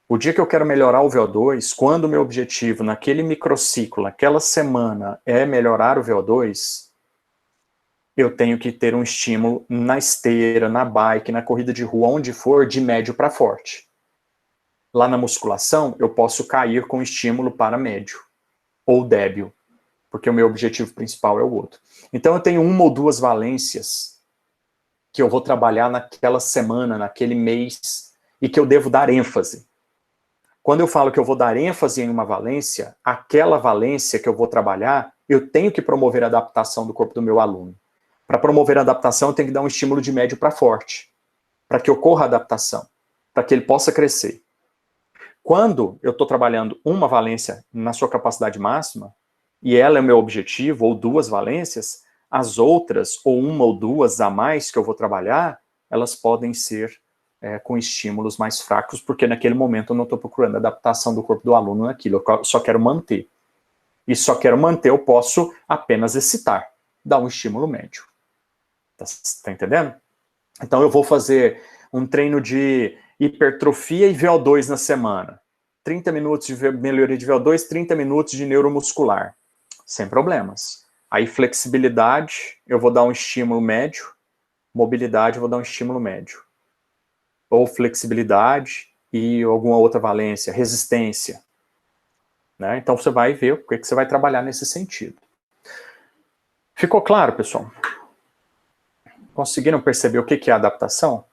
[SPEAKER 1] O dia que eu quero melhorar o VO2, quando o meu objetivo naquele microciclo, naquela semana, é melhorar o VO2, eu tenho que ter um estímulo na esteira, na bike, na corrida de rua, onde for, de médio para forte. Lá na musculação, eu posso cair com estímulo para médio ou débil, porque o meu objetivo principal é o outro. Então eu tenho uma ou duas valências que eu vou trabalhar naquela semana, naquele mês, e que eu devo dar ênfase. Quando eu falo que eu vou dar ênfase em uma valência, aquela valência que eu vou trabalhar, eu tenho que promover a adaptação do corpo do meu aluno. Para promover a adaptação, eu tenho que dar um estímulo de médio para forte, para que ocorra a adaptação, para que ele possa crescer. Quando eu estou trabalhando uma valência na sua capacidade máxima, e ela é o meu objetivo, ou duas valências, as outras, ou uma ou duas a mais que eu vou trabalhar, elas podem ser com estímulos mais fracos, porque naquele momento eu não estou procurando a adaptação do corpo do aluno naquilo, eu só quero manter. E só quero manter, eu posso apenas excitar, dar um estímulo médio. Tá entendendo? Então eu vou fazer um treino de hipertrofia e VO2 na semana. 30 minutos de melhoria de VO2, 30 minutos de neuromuscular. Sem problemas. Aí flexibilidade, eu vou dar um estímulo médio. Mobilidade, eu vou dar um estímulo médio. Ou flexibilidade e alguma outra valência, resistência. Né? Então você vai ver o que você vai trabalhar nesse sentido. Ficou claro, pessoal? Conseguiram perceber o que é adaptação?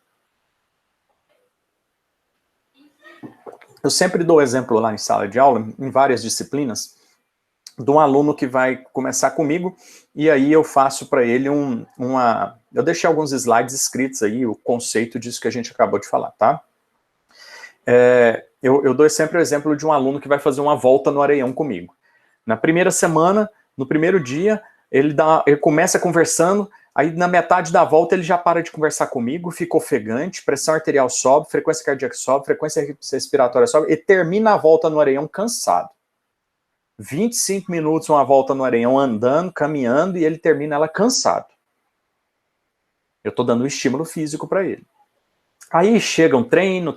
[SPEAKER 1] Eu sempre dou exemplo lá em sala de aula, em várias disciplinas, de um aluno que vai começar comigo, e aí eu faço para ele eu deixei alguns slides escritos aí, o conceito disso que a gente acabou de falar, tá? Eu dou sempre o exemplo de um aluno que vai fazer uma volta no Areião comigo. Na primeira semana, no primeiro dia, ele começa conversando, aí na metade da volta ele já para de conversar comigo, fica ofegante, pressão arterial sobe, frequência cardíaca sobe, frequência respiratória sobe, e termina a volta no Areião cansado. 25 minutos uma volta no Areião andando, caminhando, e ele termina ela cansado. Eu estou dando um estímulo físico para ele. Aí chega um treino,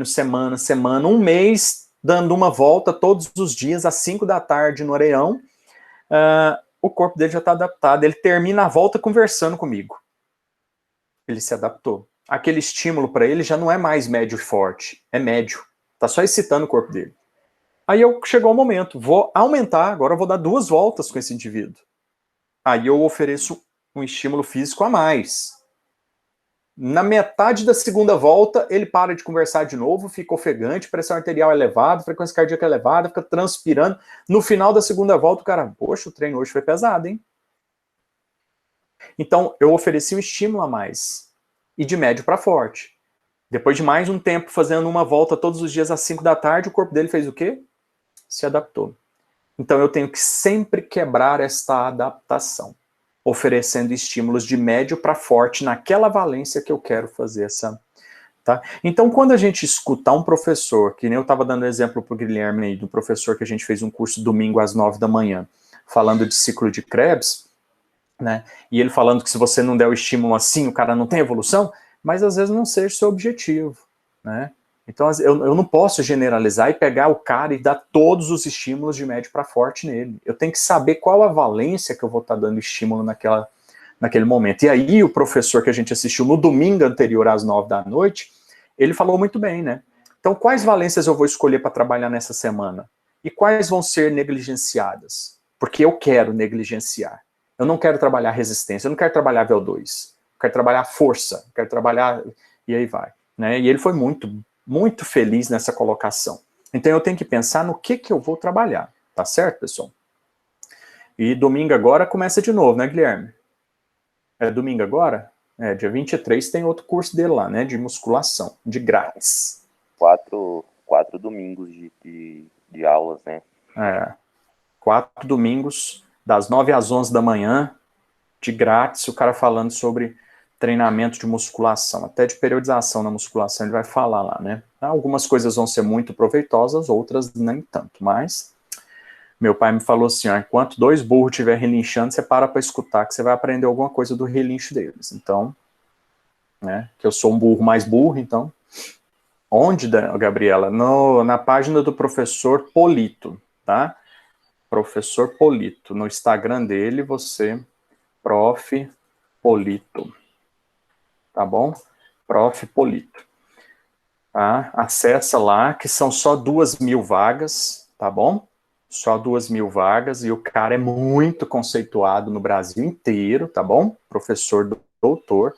[SPEAKER 1] semana, um mês, dando uma volta todos os dias, às 5 da tarde no Areião, o corpo dele já está adaptado, ele termina a volta conversando comigo. Ele se adaptou. Aquele estímulo para ele já não é mais médio e forte, é médio. Está só excitando o corpo dele. Aí chegou o momento, vou aumentar, agora eu vou dar 2 voltas com esse indivíduo. Aí eu ofereço um estímulo físico a mais. Na metade da segunda volta, ele para de conversar de novo, fica ofegante, pressão arterial elevada, frequência cardíaca elevada, fica transpirando. No final da segunda volta, o cara, poxa, o treino hoje foi pesado, hein? Então, eu ofereci um estímulo a mais, e de médio para forte. Depois de mais um tempo fazendo uma volta todos os dias às 5 da tarde, o corpo dele fez o quê? Se adaptou. Então eu tenho que sempre quebrar esta adaptação, oferecendo estímulos de médio para forte naquela valência que eu quero fazer essa. Tá? Então quando a gente escutar um professor, que nem eu estava dando exemplo para o Guilherme aí, do professor que a gente fez um curso domingo às 9 da manhã, falando de ciclo de Krebs, né? E ele falando que se você não der o estímulo assim, o cara não tem evolução, mas às vezes não seja o seu objetivo, né? Então eu não posso generalizar e pegar o cara e dar todos os estímulos de médio para forte nele. Eu tenho que saber qual a valência que eu vou estar dando estímulo naquele momento. E aí o professor que a gente assistiu no domingo anterior às 9 da noite, ele falou muito bem, né? Então quais valências eu vou escolher para trabalhar nessa semana? E quais vão ser negligenciadas? Porque eu quero negligenciar. Eu não quero trabalhar resistência, eu não quero trabalhar VO2. Eu quero trabalhar força, eu quero trabalhar... E aí vai. Né? E ele foi muito feliz nessa colocação. Então eu tenho que pensar no que eu vou trabalhar. Tá certo, pessoal? E domingo agora começa de novo, né, Guilherme? É domingo agora? Dia 23 tem outro curso dele lá, né? De musculação, de grátis.
[SPEAKER 2] 4 domingos de aulas, né?
[SPEAKER 1] 4 domingos, das 9 às 11 da manhã, de grátis, o cara falando sobre treinamento de musculação, até de periodização na musculação ele vai falar lá, né? Algumas coisas vão ser muito proveitosas, outras nem tanto, mas meu pai me falou assim, ó, enquanto 2 burros estiver relinchando, você para escutar que você vai aprender alguma coisa do relincho deles. Então, né, que eu sou um burro mais burro, então, onde, Gabriela? Na página do professor Polito, tá? Professor Polito, no Instagram dele, você, Prof. Polito, tá bom? Prof. Polito. Tá? Acessa lá, que são só 2.000 vagas, tá bom? Só 2.000 vagas, e o cara é muito conceituado no Brasil inteiro, tá bom? Professor doutor,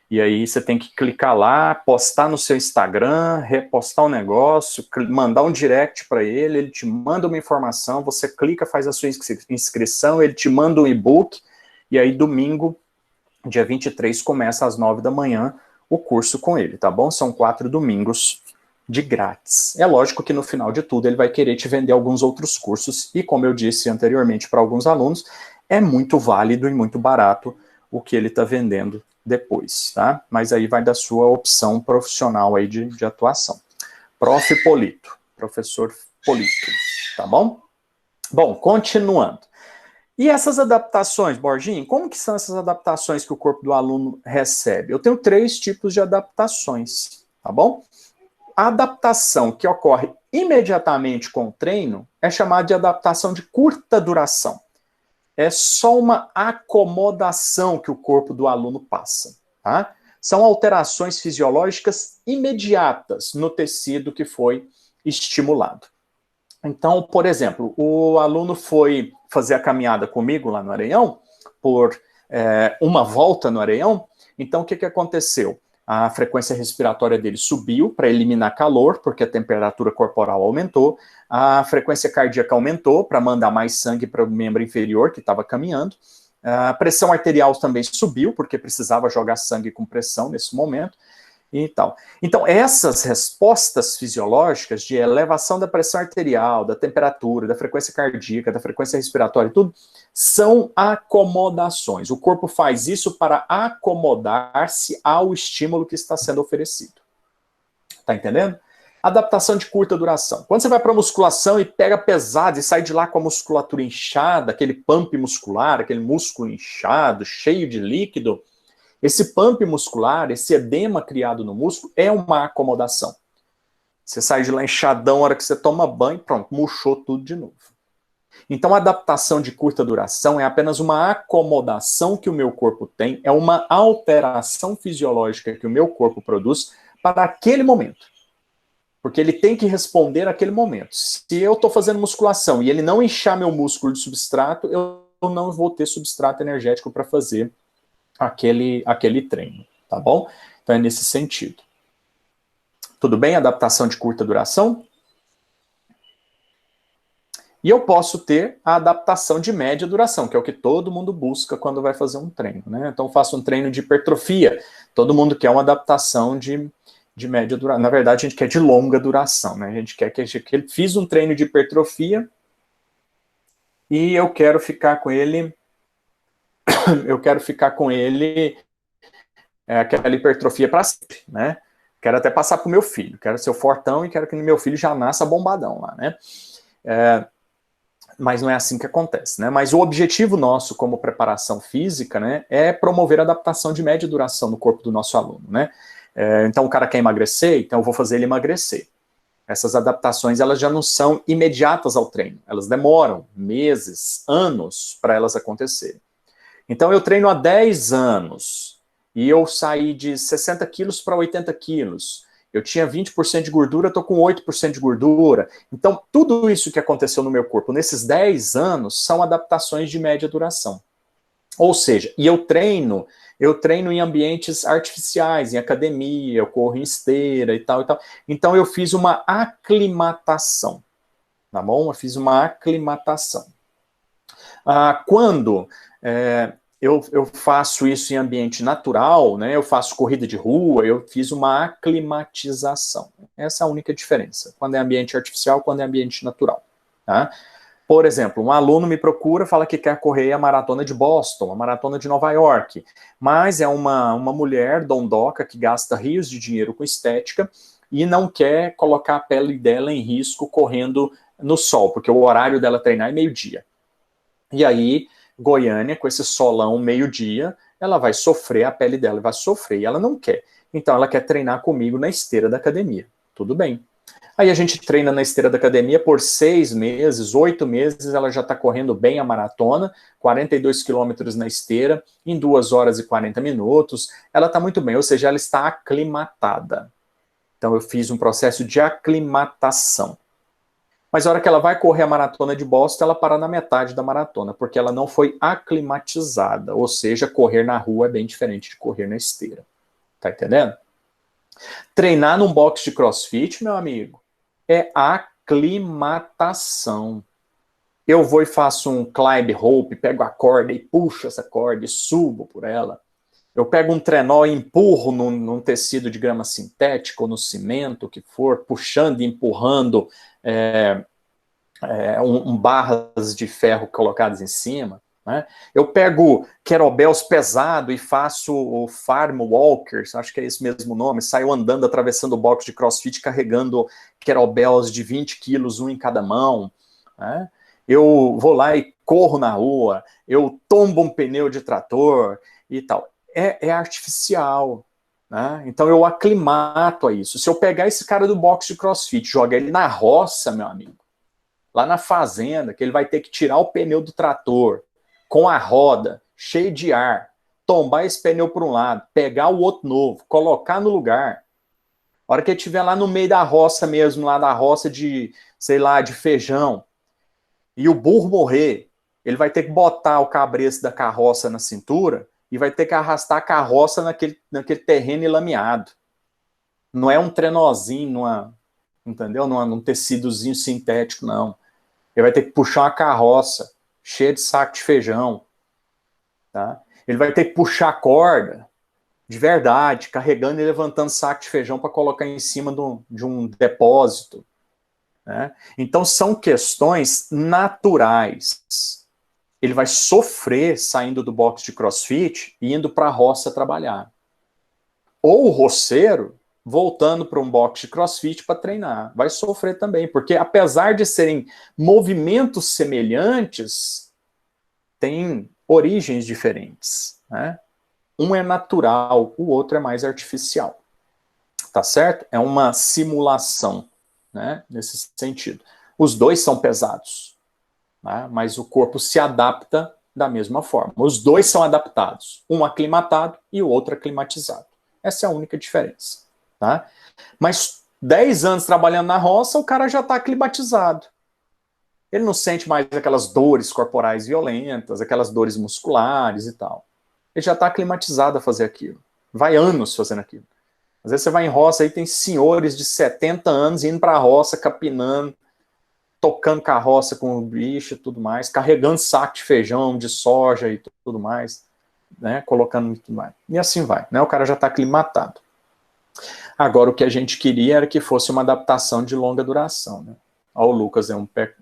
[SPEAKER 1] e aí você tem que clicar lá, postar no seu Instagram, repostar um negócio, mandar um direct para ele, ele te manda uma informação, você clica, faz a sua inscrição, ele te manda um e-book, e aí domingo, dia 23, começa às 9 da manhã, o curso com ele, tá bom? São 4 domingos de grátis. É lógico que no final de tudo ele vai querer te vender alguns outros cursos, e como eu disse anteriormente para alguns alunos, é muito válido e muito barato o que ele está vendendo depois, tá? Mas aí vai da sua opção profissional aí de atuação. Prof. Polito, professor Polito, tá bom? Bom, continuando. E essas adaptações, Borginho, como que são essas adaptações que o corpo do aluno recebe? Eu tenho 3 tipos de adaptações, tá bom? A adaptação que ocorre imediatamente com o treino é chamada de adaptação de curta duração. É só uma acomodação que o corpo do aluno passa, tá? São alterações fisiológicas imediatas no tecido que foi estimulado. Então, por exemplo, o aluno foi fazer a caminhada comigo lá no Areião, por uma volta no Areião, então o que aconteceu? A frequência respiratória dele subiu para eliminar calor, porque a temperatura corporal aumentou, a frequência cardíaca aumentou para mandar mais sangue para o membro inferior que estava caminhando, a pressão arterial também subiu, porque precisava jogar sangue com pressão nesse momento, e tal. Então, essas respostas fisiológicas de elevação da pressão arterial, da temperatura, da frequência cardíaca, da frequência respiratória, tudo, são acomodações. O corpo faz isso para acomodar-se ao estímulo que está sendo oferecido. Tá entendendo? Adaptação de curta duração. Quando você vai para a musculação e pega pesado e sai de lá com a musculatura inchada, aquele pump muscular, aquele músculo inchado, cheio de líquido, esse pump muscular, esse edema criado no músculo, é uma acomodação. Você sai de lá inchadão, a hora que você toma banho, pronto, murchou tudo de novo. Então, a adaptação de curta duração é apenas uma acomodação que o meu corpo tem, é uma alteração fisiológica que o meu corpo produz para aquele momento. Porque ele tem que responder àquele momento. Se eu estou fazendo musculação e ele não inchar meu músculo de substrato, eu não vou ter substrato energético para fazer aquele treino, tá bom? Então é nesse sentido. Tudo bem? Adaptação de curta duração? E eu posso ter a adaptação de média duração, que é o que todo mundo busca quando vai fazer um treino, né? Então eu faço um treino de hipertrofia, todo mundo quer uma adaptação de média duração. Na verdade, a gente quer de longa duração, né? A gente quer que ele fiz um treino de hipertrofia e eu quero ficar com ele aquela hipertrofia para sempre, né? Quero até passar para o meu filho, quero ser o fortão e quero que meu filho já nasça bombadão lá, né? Mas não é assim que acontece, né? Mas o objetivo nosso como preparação física, né, é promover a adaptação de média duração no corpo do nosso aluno, né? Então o cara quer emagrecer, então eu vou fazer ele emagrecer. Essas adaptações, elas já não são imediatas ao treino, elas demoram meses, anos para elas acontecerem. Então eu treino há 10 anos e eu saí de 60 quilos para 80 quilos. Eu tinha 20% de gordura, estou com 8% de gordura. Então tudo isso que aconteceu no meu corpo nesses 10 anos são adaptações de média duração. Ou seja, e eu treino em ambientes artificiais, em academia, eu corro em esteira e tal e tal. Então eu fiz uma aclimatação, tá bom? Eu fiz uma aclimatação. Quando eu faço isso em ambiente natural, né, eu faço corrida de rua, eu fiz uma aclimatização. Essa é a única diferença, quando é ambiente artificial, quando é ambiente natural. Tá? Por exemplo, um aluno me procura, fala que quer correr a maratona de Boston, a maratona de Nova York, mas é uma mulher dondoca que gasta rios de dinheiro com estética e não quer colocar a pele dela em risco correndo no sol, porque o horário dela treinar é meio-dia. E aí, Goiânia, com esse solão meio-dia, ela vai sofrer, a pele dela vai sofrer, e ela não quer. Então, ela quer treinar comigo na esteira da academia. Tudo bem. Aí a gente treina na esteira da academia por 6 meses, 8 meses, ela já está correndo bem a maratona, 42 quilômetros na esteira, em 2 horas e 40 minutos. Ela está muito bem, ou seja, ela está aclimatada. Então eu fiz um processo de aclimatação. Mas a hora que ela vai correr a maratona de Boston, ela para na metade da maratona, porque ela não foi aclimatizada. Ou seja, correr na rua é bem diferente de correr na esteira. Tá entendendo? Treinar num box de CrossFit, meu amigo, é aclimatação. Eu vou e faço um climb rope, pego a corda e puxo essa corda e subo por ela. Eu pego um trenó e empurro num tecido de grama sintética ou no cimento, o que for, puxando e empurrando barras de ferro colocadas em cima. Né? Eu pego kettlebells pesado e faço o farm walkers, acho que é esse mesmo nome, saio andando, atravessando o box de CrossFit, carregando kettlebells de 20 quilos, um em cada mão. Né? Eu vou lá e corro na rua, eu tombo um pneu de trator e tal. É artificial. Né? Então eu aclimato a isso. Se eu pegar esse cara do box de CrossFit, jogar ele na roça, meu amigo, lá na fazenda, que ele vai ter que tirar o pneu do trator, com a roda, cheio de ar, tombar esse pneu para um lado, pegar o outro novo, colocar no lugar. A hora que ele estiver lá no meio da roça mesmo, lá da roça de, sei lá, de feijão, e o burro morrer, ele vai ter que botar o cabresto da carroça na cintura e vai ter que arrastar a carroça naquele terreno lameado. Não é um trenozinho, entendeu? Num tecidozinho sintético, não. Ele vai ter que puxar uma carroça cheia de saco de feijão. Tá? Ele vai ter que puxar a corda de verdade, carregando e levantando saco de feijão para colocar em cima de um depósito. Né? Então, são questões naturais. Ele vai sofrer saindo do box de CrossFit e indo para a roça trabalhar. Ou o roceiro voltando para um box de CrossFit para treinar. Vai sofrer também, porque apesar de serem movimentos semelhantes, tem origens diferentes. Né? Um é natural, o outro é mais artificial. Tá certo? É uma simulação, né? Nesse sentido. Os dois são pesados, né? Mas o corpo se adapta da mesma forma. Os dois são adaptados, um aclimatado e o outro aclimatizado. Essa é a única diferença. Tá? Mas 10 anos trabalhando na roça, o cara já está aclimatizado. Ele não sente mais aquelas dores corporais violentas, aquelas dores musculares e tal. Ele já está aclimatizado a fazer aquilo. Vai anos fazendo aquilo. Às vezes você vai em roça, aí tem senhores de 70 anos indo para a roça, capinando, tocando carroça com o bicho e tudo mais, carregando saco de feijão, de soja e tudo mais, né, colocando tudo mais. E assim vai, né, o cara já está aclimatado. Agora, o que a gente queria era que fosse uma adaptação de longa duração, né. Ó, o Lucas é um pé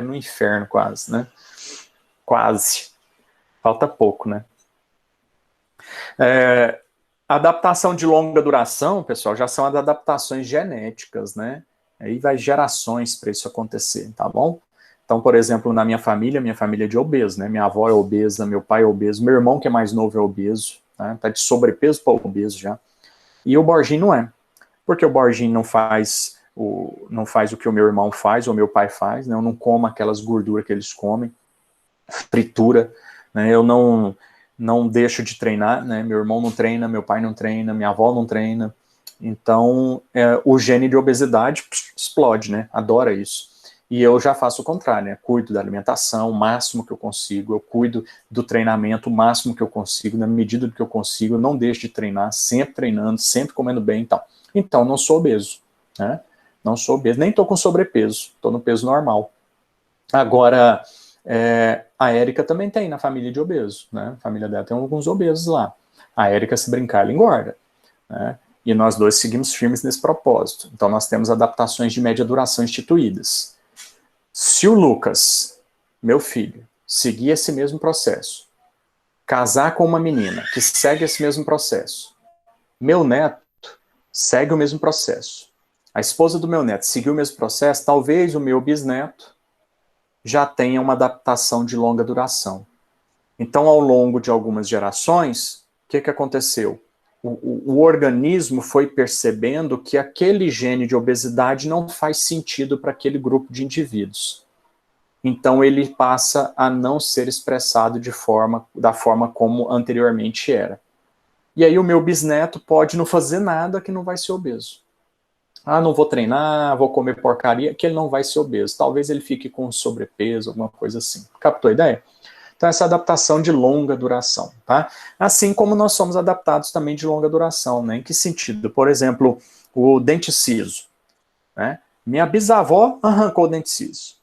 [SPEAKER 1] no inferno quase, né, quase. Falta pouco, né. Adaptação de longa duração, pessoal, já são as adaptações genéticas, né? Aí vai gerações para isso acontecer, tá bom? Então, por exemplo, na minha família é de obeso, né? Minha avó é obesa, meu pai é obeso, meu irmão, que é mais novo, é obeso, né? Tá de sobrepeso para obeso já. E o Borginho não é. Porque o Borginho não faz o que o meu irmão faz, ou meu pai faz, né? Eu não como aquelas gorduras que eles comem, fritura, né? Eu não deixo de treinar, né? Meu irmão não treina, meu pai não treina, minha avó não treina. Então, o gene de obesidade explode, né? Adora isso. E eu já faço o contrário, né? Cuido da alimentação o máximo que eu consigo, eu cuido do treinamento o máximo que eu consigo, na medida do que eu consigo, eu não deixo de treinar, sempre treinando, sempre comendo bem e tal. Então, não sou obeso, né? Não sou obeso, nem estou com sobrepeso, estou no peso normal. Agora, a Érica também tem na família de obesos, né? A família dela tem alguns obesos lá. A Érica, se brincar, ela engorda, né? E nós dois seguimos firmes nesse propósito. Então, nós temos adaptações de média duração instituídas. Se o Lucas meu filho, seguir esse mesmo processo, casar com uma menina que segue esse mesmo processo, meu neto segue o mesmo processo, a esposa do meu neto seguiu o mesmo processo, talvez o meu bisneto já tenha uma adaptação de longa duração. Então, ao longo de algumas gerações, o que aconteceu? O organismo foi percebendo que aquele gene de obesidade não faz sentido para aquele grupo de indivíduos. Então, ele passa a não ser expressado da forma como anteriormente era. E aí, o meu bisneto pode não fazer nada que não vai ser obeso. Ah, não vou treinar, vou comer porcaria, que ele não vai ser obeso. Talvez ele fique com sobrepeso, alguma coisa assim. Captou a ideia? Então, essa adaptação de longa duração, tá? Assim como nós somos adaptados também de longa duração, né? Em que sentido? Por exemplo, o dente ciso, né? Minha bisavó arrancou o dente ciso.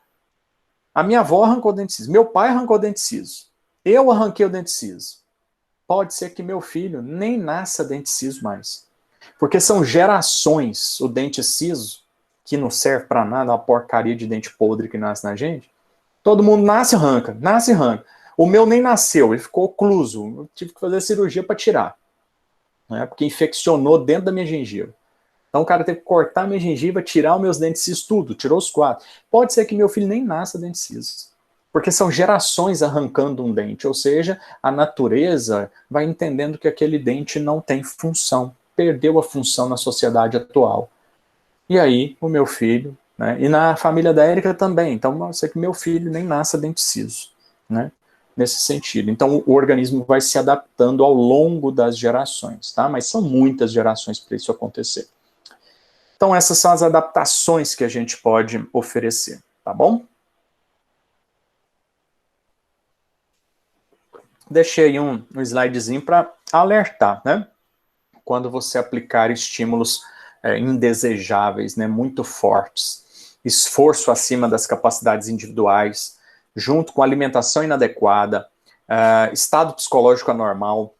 [SPEAKER 1] A minha avó arrancou o dente ciso. Meu pai arrancou o dente ciso. Eu arranquei o dente ciso. Pode ser que meu filho nem nasça dente ciso mais. Porque são gerações, o dente ciso, que não serve para nada, uma porcaria de dente podre que nasce na gente. Todo mundo nasce e arranca, nasce e arranca. O meu nem nasceu, ele ficou ocluso. Eu tive que fazer cirurgia para tirar. Né, porque infeccionou dentro da minha gengiva. Então o cara teve que cortar a minha gengiva, tirar os meus dentes cisos, tudo, tirou os 4. Pode ser que meu filho nem nasça dente ciso. Porque são gerações arrancando um dente. Ou seja, a natureza vai entendendo que aquele dente não tem função. Perdeu a função na sociedade atual. E aí, o meu filho, né, e na família da Érica também, então pode ser que meu filho nem nasça dente ciso, né, nesse sentido. Então, o organismo vai se adaptando ao longo das gerações, tá? Mas são muitas gerações para isso acontecer. Então, essas são as adaptações que a gente pode oferecer, tá bom? Deixei aí um slidezinho para alertar, né? Quando você aplicar estímulos indesejáveis, né, muito fortes, esforço acima das capacidades individuais, junto com alimentação inadequada, estado psicológico anormal,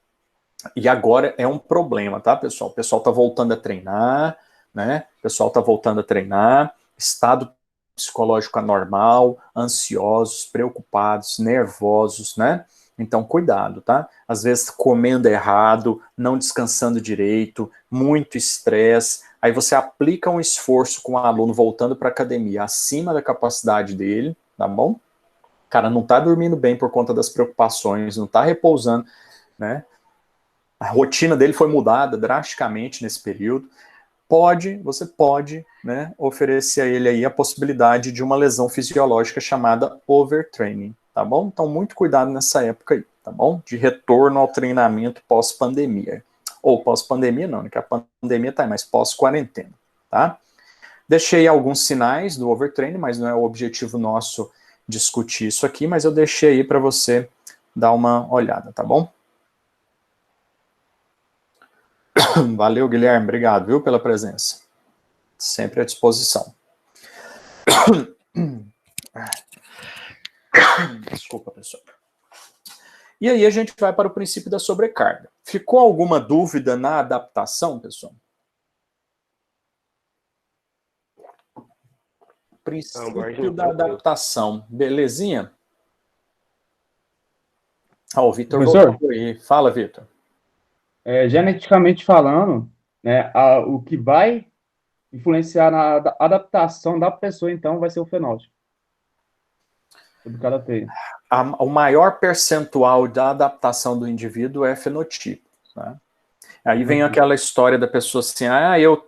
[SPEAKER 1] e agora é um problema, tá, pessoal? O pessoal tá voltando a treinar, né? O pessoal tá voltando a treinar, estado psicológico anormal, ansiosos, preocupados, nervosos, né? Então, cuidado, tá? Às vezes comendo errado, não descansando direito, muito estresse. Aí você aplica um esforço com o aluno voltando para a academia acima da capacidade dele, tá bom? O cara não tá dormindo bem por conta das preocupações, não tá repousando, né? A rotina dele foi mudada drasticamente nesse período. Você pode, né, oferecer a ele aí a possibilidade de uma lesão fisiológica chamada overtraining, tá bom? Então, muito cuidado nessa época aí, tá bom? De retorno ao treinamento pós-pandemia. Ou pós-pandemia não, né, que a pandemia tá aí, mas pós-quarentena, tá? Deixei alguns sinais do overtraining, mas não é o objetivo nosso discutir isso aqui, mas eu deixei aí para você dar uma olhada, tá bom? Valeu, Guilherme. Obrigado, viu, pela presença. Sempre à disposição. Desculpa, pessoal. E aí a gente vai para o princípio da sobrecarga. Ficou alguma dúvida na adaptação, pessoal? Princípio da adaptação. Belezinha? O Vitor voltou aí. Fala, Vitor.
[SPEAKER 3] Geneticamente falando, né, o que vai influenciar na adaptação da pessoa, então, vai ser o fenótipo do cada TI.
[SPEAKER 1] O maior percentual da adaptação do indivíduo é fenotipo, né? Aí vem aquela história da pessoa assim,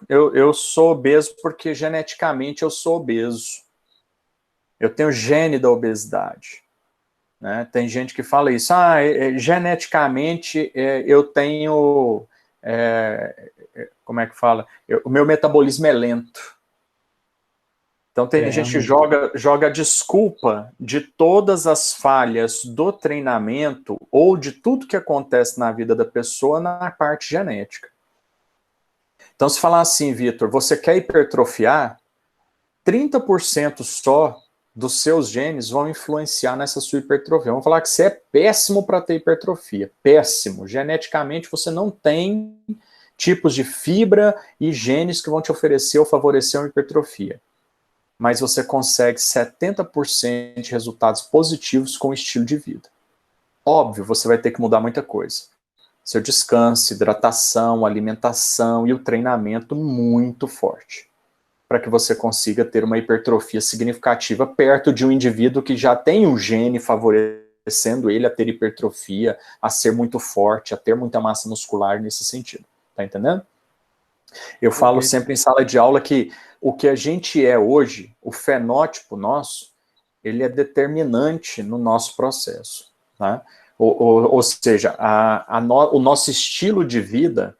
[SPEAKER 1] eu sou obeso porque geneticamente eu sou obeso. Eu tenho gene da obesidade. Né? Tem gente que fala isso, geneticamente eu tenho, como é que fala? O meu metabolismo é lento. Então tem gente que joga a desculpa de todas as falhas do treinamento ou de tudo que acontece na vida da pessoa na parte genética. Então se falar assim, Vitor, você quer hipertrofiar, 30% só dos seus genes vão influenciar nessa sua hipertrofia. Vamos falar que você é péssimo para ter hipertrofia. Péssimo. Geneticamente você não tem tipos de fibra e genes que vão te oferecer ou favorecer uma hipertrofia. mas você consegue 70% de resultados positivos com o estilo de vida. Óbvio, você vai ter que mudar muita coisa. Seu descanso, hidratação, alimentação e o treinamento muito forte, para que você consiga ter uma hipertrofia significativa perto de um indivíduo que já tem um gene favorecendo ele a ter hipertrofia, a ser muito forte, a ter muita massa muscular nesse sentido. Tá entendendo? Eu falo sempre em sala de aula que o que a gente é hoje, o fenótipo nosso, ele é determinante no nosso processo, tá? Ou seja, o nosso estilo de vida,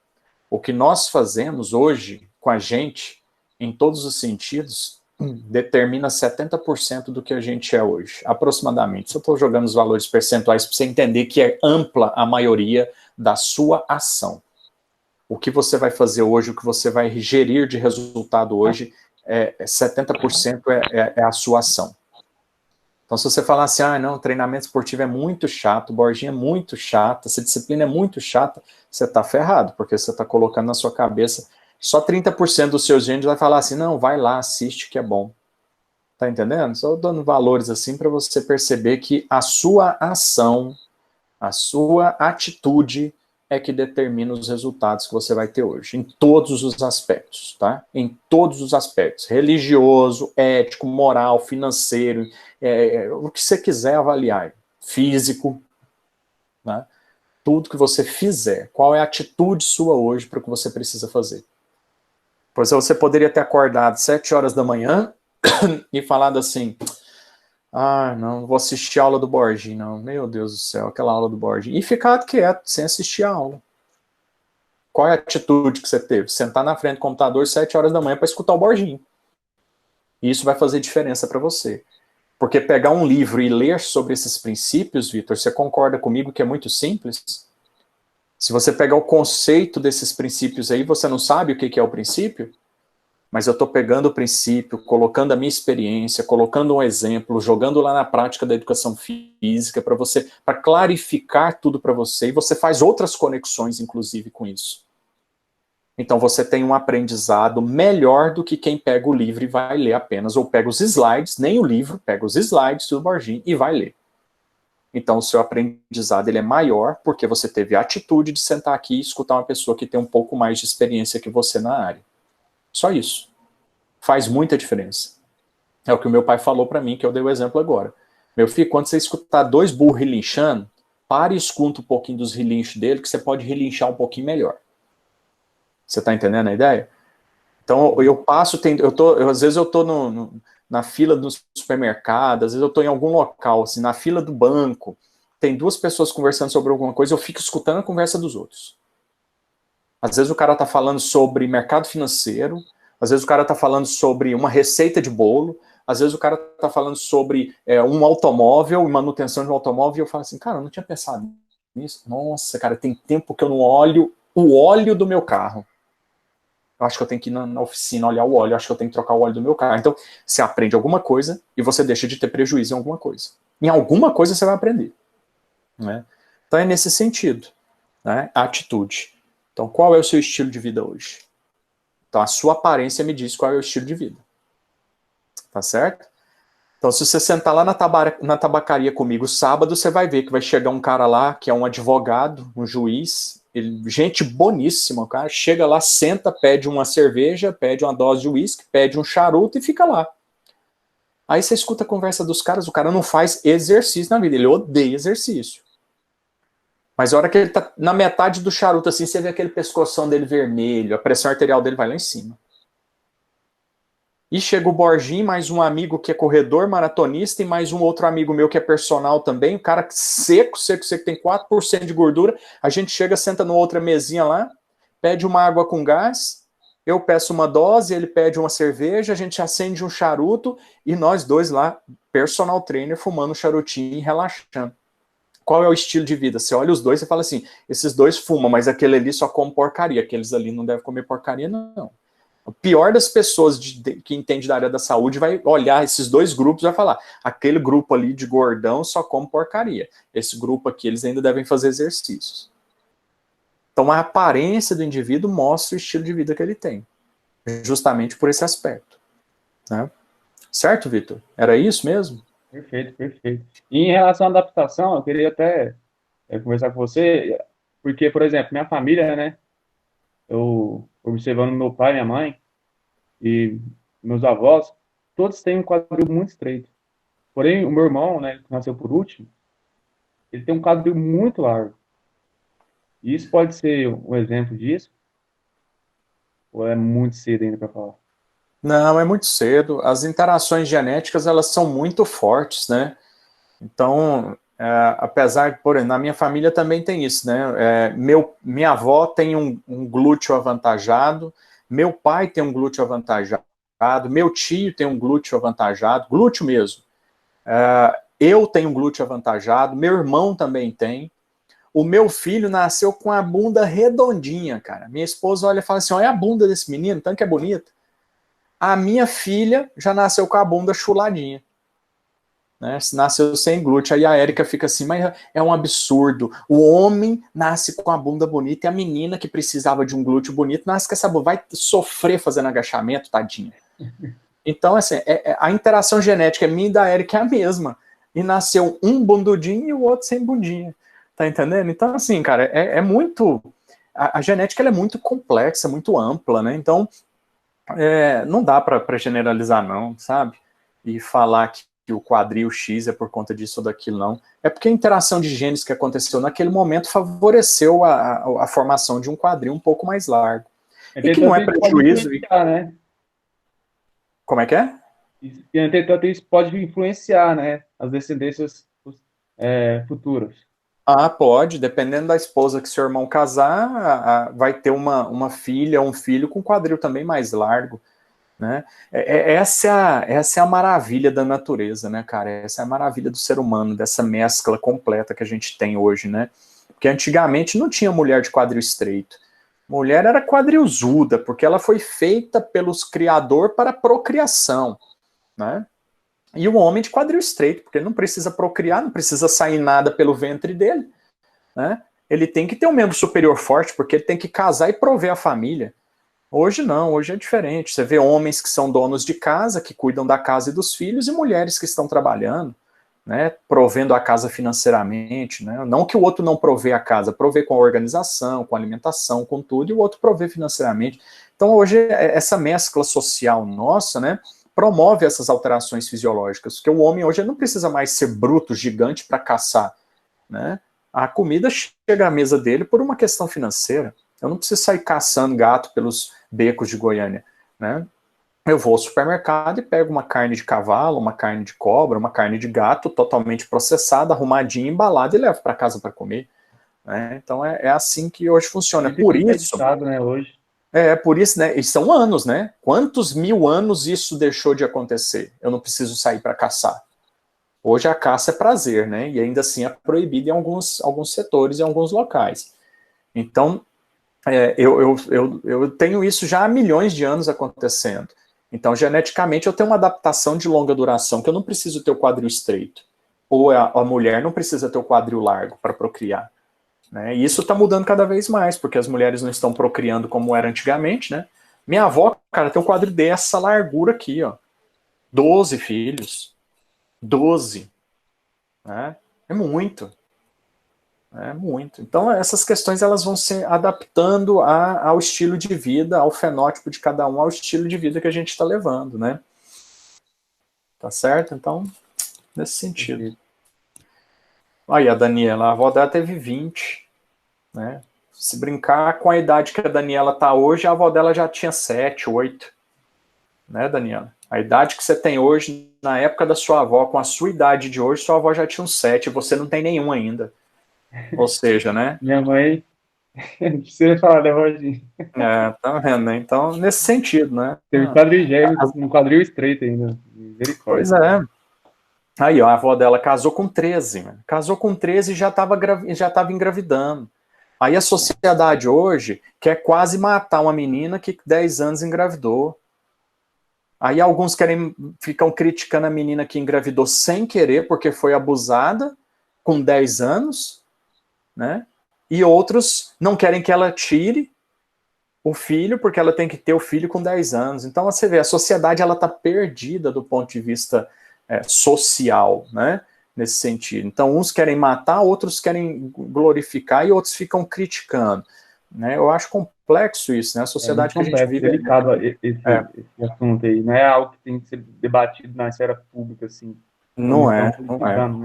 [SPEAKER 1] o que nós fazemos hoje com a gente, em todos os sentidos, determina 70% do que a gente é hoje, aproximadamente. Se eu estou jogando os valores percentuais para você entender que é ampla a maioria da sua ação. O que você vai fazer hoje, o que você vai gerir de resultado hoje, 70% é a sua ação. Então, se você falar assim, não, treinamento esportivo é muito chato, Borginha é muito chata, essa disciplina é muito chata, você está ferrado, porque você está colocando na sua cabeça, só 30% dos seus genes vai falar assim, não, vai lá, assiste que é bom. Tá entendendo? Só dando valores assim para você perceber que a sua ação, a sua atitude é que determina os resultados que você vai ter hoje, em todos os aspectos, tá? Em todos os aspectos, religioso, ético, moral, financeiro, o que você quiser avaliar, físico, né? Tudo que você fizer, qual é a atitude sua hoje para o que você precisa fazer. Pois você poderia ter acordado 7 horas da manhã e falado assim, não vou assistir a aula do Borginho, não, meu Deus do céu, aquela aula do Borginho, e ficar quieto, sem assistir a aula. Qual é a atitude que você teve? Sentar na frente do computador 7 horas da manhã para escutar o Borginho. E isso vai fazer diferença para você. Porque pegar um livro e ler sobre esses princípios, Vitor, você concorda comigo que é muito simples? Se você pegar o conceito desses princípios aí, você não sabe o que é o princípio? Mas eu estou pegando o princípio, colocando a minha experiência, colocando um exemplo, jogando lá na prática da educação física para clarificar tudo para você, e você faz outras conexões, inclusive, com isso. Então você tem um aprendizado melhor do que quem pega o livro e vai ler apenas, ou pega os slides, nem o livro, pega os slides do Borginho e vai ler. Então o seu aprendizado ele é maior porque você teve a atitude de sentar aqui e escutar uma pessoa que tem um pouco mais de experiência que você na área. Só isso. Faz muita diferença. É o que o meu pai falou para mim, que eu dei o exemplo agora. Meu filho, quando você escutar 2 burros relinchando, pare e escuta um pouquinho dos relinchos dele, que você pode relinchar um pouquinho melhor. Você está entendendo a ideia? Então, eu passo, às vezes eu estou na fila do supermercado, às vezes eu estou em algum local, assim, na fila do banco, tem 2 pessoas conversando sobre alguma coisa, eu fico escutando a conversa dos outros. Às vezes o cara está falando sobre mercado financeiro, às vezes o cara está falando sobre uma receita de bolo, às vezes o cara está falando sobre um automóvel, manutenção de um automóvel, e eu falo assim, cara, eu não tinha pensado nisso. Nossa, cara, tem tempo que eu não olho o óleo do meu carro. Eu acho que eu tenho que ir na oficina olhar o óleo, eu acho que eu tenho que trocar o óleo do meu carro. Então, você aprende alguma coisa e você deixa de ter prejuízo em alguma coisa. Em alguma coisa você vai aprender. Né? Então, é nesse sentido. Né? A atitude. Então, qual é o seu estilo de vida hoje? Então, a sua aparência me diz qual é o estilo de vida. Tá certo? Então, se você sentar lá na tabacaria comigo sábado, você vai ver que vai chegar um cara lá, que é um advogado, um juiz, gente boníssima, cara, chega lá, senta, pede uma cerveja, pede uma dose de uísque, pede um charuto e fica lá. Aí você escuta a conversa dos caras, o cara não faz exercício na vida, ele odeia exercício. Mas a hora que ele tá na metade do charuto, assim, você vê aquele pescoção dele vermelho, a pressão arterial dele vai lá em cima. E chega o Borginho, mais um amigo que é corredor, maratonista, e mais um outro amigo meu que é personal também, um cara seco, tem 4% de gordura, a gente chega, senta numa outra mesinha lá, pede uma água com gás, eu peço uma dose, ele pede uma cerveja, a gente acende um charuto, e nós dois lá, personal trainer, fumando um charutinho e relaxando. Qual é o estilo de vida? Você olha os dois e fala assim, esses dois fumam, mas aquele ali só come porcaria, aqueles ali não devem comer porcaria, não. O pior das pessoas que entende da área da saúde vai olhar esses 2 grupos e vai falar, aquele grupo ali de gordão só come porcaria. Esse grupo aqui, eles ainda devem fazer exercícios. Então, a aparência do indivíduo mostra o estilo de vida que ele tem. Justamente por esse aspecto. Né? Certo, Vitor? Era isso mesmo?
[SPEAKER 3] Perfeito, perfeito. E em relação à adaptação, eu queria até conversar com você, porque, por exemplo, minha família, né? Eu observando meu pai, minha mãe e meus avós, todos têm um quadril muito estreito. Porém, o meu irmão, né, que nasceu por último, ele tem um quadril muito largo. E isso pode ser um exemplo disso, ou é muito cedo ainda para falar?
[SPEAKER 1] Não, é muito cedo. As interações genéticas, elas são muito fortes, né? Então, apesar, por exemplo, na minha família também tem isso, né? Minha avó tem um glúteo avantajado, meu pai tem um glúteo avantajado, meu tio tem um glúteo avantajado, glúteo mesmo. Eu tenho um glúteo avantajado, meu irmão também tem. O meu filho nasceu com a bunda redondinha, cara. Minha esposa olha e fala assim: olha a bunda desse menino, tanto que é bonita. A minha filha já nasceu com a bunda chuladinha. Né? Nasceu sem glúteo. Aí a Érica fica assim, mas é um absurdo. O homem nasce com a bunda bonita e a menina que precisava de um glúteo bonito nasce com essa bunda. Vai sofrer fazendo agachamento, tadinha. Então, assim, a interação genética minha e da Érica é a mesma. E nasceu um bundudinho e o outro sem bundinha. Tá entendendo? Então, assim, cara, é muito... A genética ela é muito complexa, muito ampla, né? Então, não dá para generalizar, não, sabe? E falar que o quadril X é por conta disso ou daquilo, não. É porque a interação de genes que aconteceu naquele momento favoreceu a formação de um quadril um pouco mais largo. E que não é prejuízo.
[SPEAKER 3] Né?
[SPEAKER 1] Como é que é?
[SPEAKER 3] E, entretanto, isso pode influenciar, né, as descendências futuras.
[SPEAKER 1] Ah, pode, dependendo da esposa que seu irmão casar, vai ter uma filha, um filho com quadril também mais largo, né? Essa é a maravilha da natureza, né, cara? Essa é a maravilha do ser humano, dessa mescla completa que a gente tem hoje, né? Porque antigamente não tinha mulher de quadril estreito. Mulher era quadrilzuda, porque ela foi feita pelos criador para procriação, né? E o homem de quadril estreito, porque ele não precisa procriar, não precisa sair nada pelo ventre dele, né? Ele tem que ter um membro superior forte, porque ele tem que casar e prover a família. Hoje não, hoje é diferente. Você vê homens que são donos de casa, que cuidam da casa e dos filhos, e mulheres que estão trabalhando, né, provendo a casa financeiramente, né? Não que o outro não provê a casa, provê com a organização, com a alimentação, com tudo, e o outro provê financeiramente. Então hoje essa mescla social nossa, né, promove essas alterações fisiológicas, porque o homem hoje não precisa mais ser bruto, gigante para caçar, né? A comida chega à mesa dele por uma questão financeira. Eu não preciso sair caçando gato pelos becos de Goiânia, né? Eu vou ao supermercado e pego uma carne de cavalo, uma carne de cobra, uma carne de gato totalmente processada, arrumadinha, embalada e levo para casa para comer, né? Então é assim que hoje funciona. Por isso,
[SPEAKER 3] né, hoje.
[SPEAKER 1] Por isso, né? E são anos, né? Quantos mil anos isso deixou de acontecer? Eu não preciso sair para caçar. Hoje a caça é prazer, né? E ainda assim é proibido em alguns setores e alguns locais. Então, eu tenho isso já há milhões de anos acontecendo. Então, geneticamente, eu tenho uma adaptação de longa duração, que eu não preciso ter o quadril estreito. Ou a mulher não precisa ter o quadril largo para procriar. Né? E isso está mudando cada vez mais, porque as mulheres não estão procriando como era antigamente, né? Minha avó, cara, tem um quadril dessa largura aqui, ó. 12 filhos. 12. Né? É muito. É muito. Então, essas questões elas vão se adaptando ao estilo de vida, ao fenótipo de cada um, ao estilo de vida que a gente está levando, né? Tá certo? Então, nesse sentido. Aí, a Daniela, a avó dela teve 20, né? Se brincar com a idade que a Daniela tá hoje, a avó dela já tinha 7, 8. Né, Daniela? A idade que você tem hoje, na época da sua avó, com a sua idade de hoje, sua avó já tinha uns 7, e você não tem nenhum ainda. Ou seja, né?
[SPEAKER 3] Minha mãe, não precisa falar da vozinha.
[SPEAKER 1] Tá vendo, né? Então, nesse sentido, né?
[SPEAKER 3] Teve quadril gêmeo, um quadril estreito ainda.
[SPEAKER 1] Pois é. Aí, ó, a avó dela casou com 13, né? Casou com 13 e já estava engravidando. Aí a sociedade hoje quer quase matar uma menina que 10 anos engravidou. Aí alguns ficam criticando a menina que engravidou sem querer, porque foi abusada com 10 anos, né? E outros não querem que ela tire, o filho, porque ela tem que ter o filho com 10 anos. Então, você vê, a sociedade ela está perdida do ponto de vista social, né? Nesse sentido. Então, uns querem matar, outros querem glorificar e outros ficam criticando. Né? Eu acho complexo isso, né? A
[SPEAKER 3] É muito
[SPEAKER 1] sociedade que a gente
[SPEAKER 3] complexo,
[SPEAKER 1] vive
[SPEAKER 3] delicado esse assunto aí. Não é algo que tem que ser debatido na esfera pública, assim, como
[SPEAKER 1] não
[SPEAKER 3] estão
[SPEAKER 1] é, não é.
[SPEAKER 3] politicando,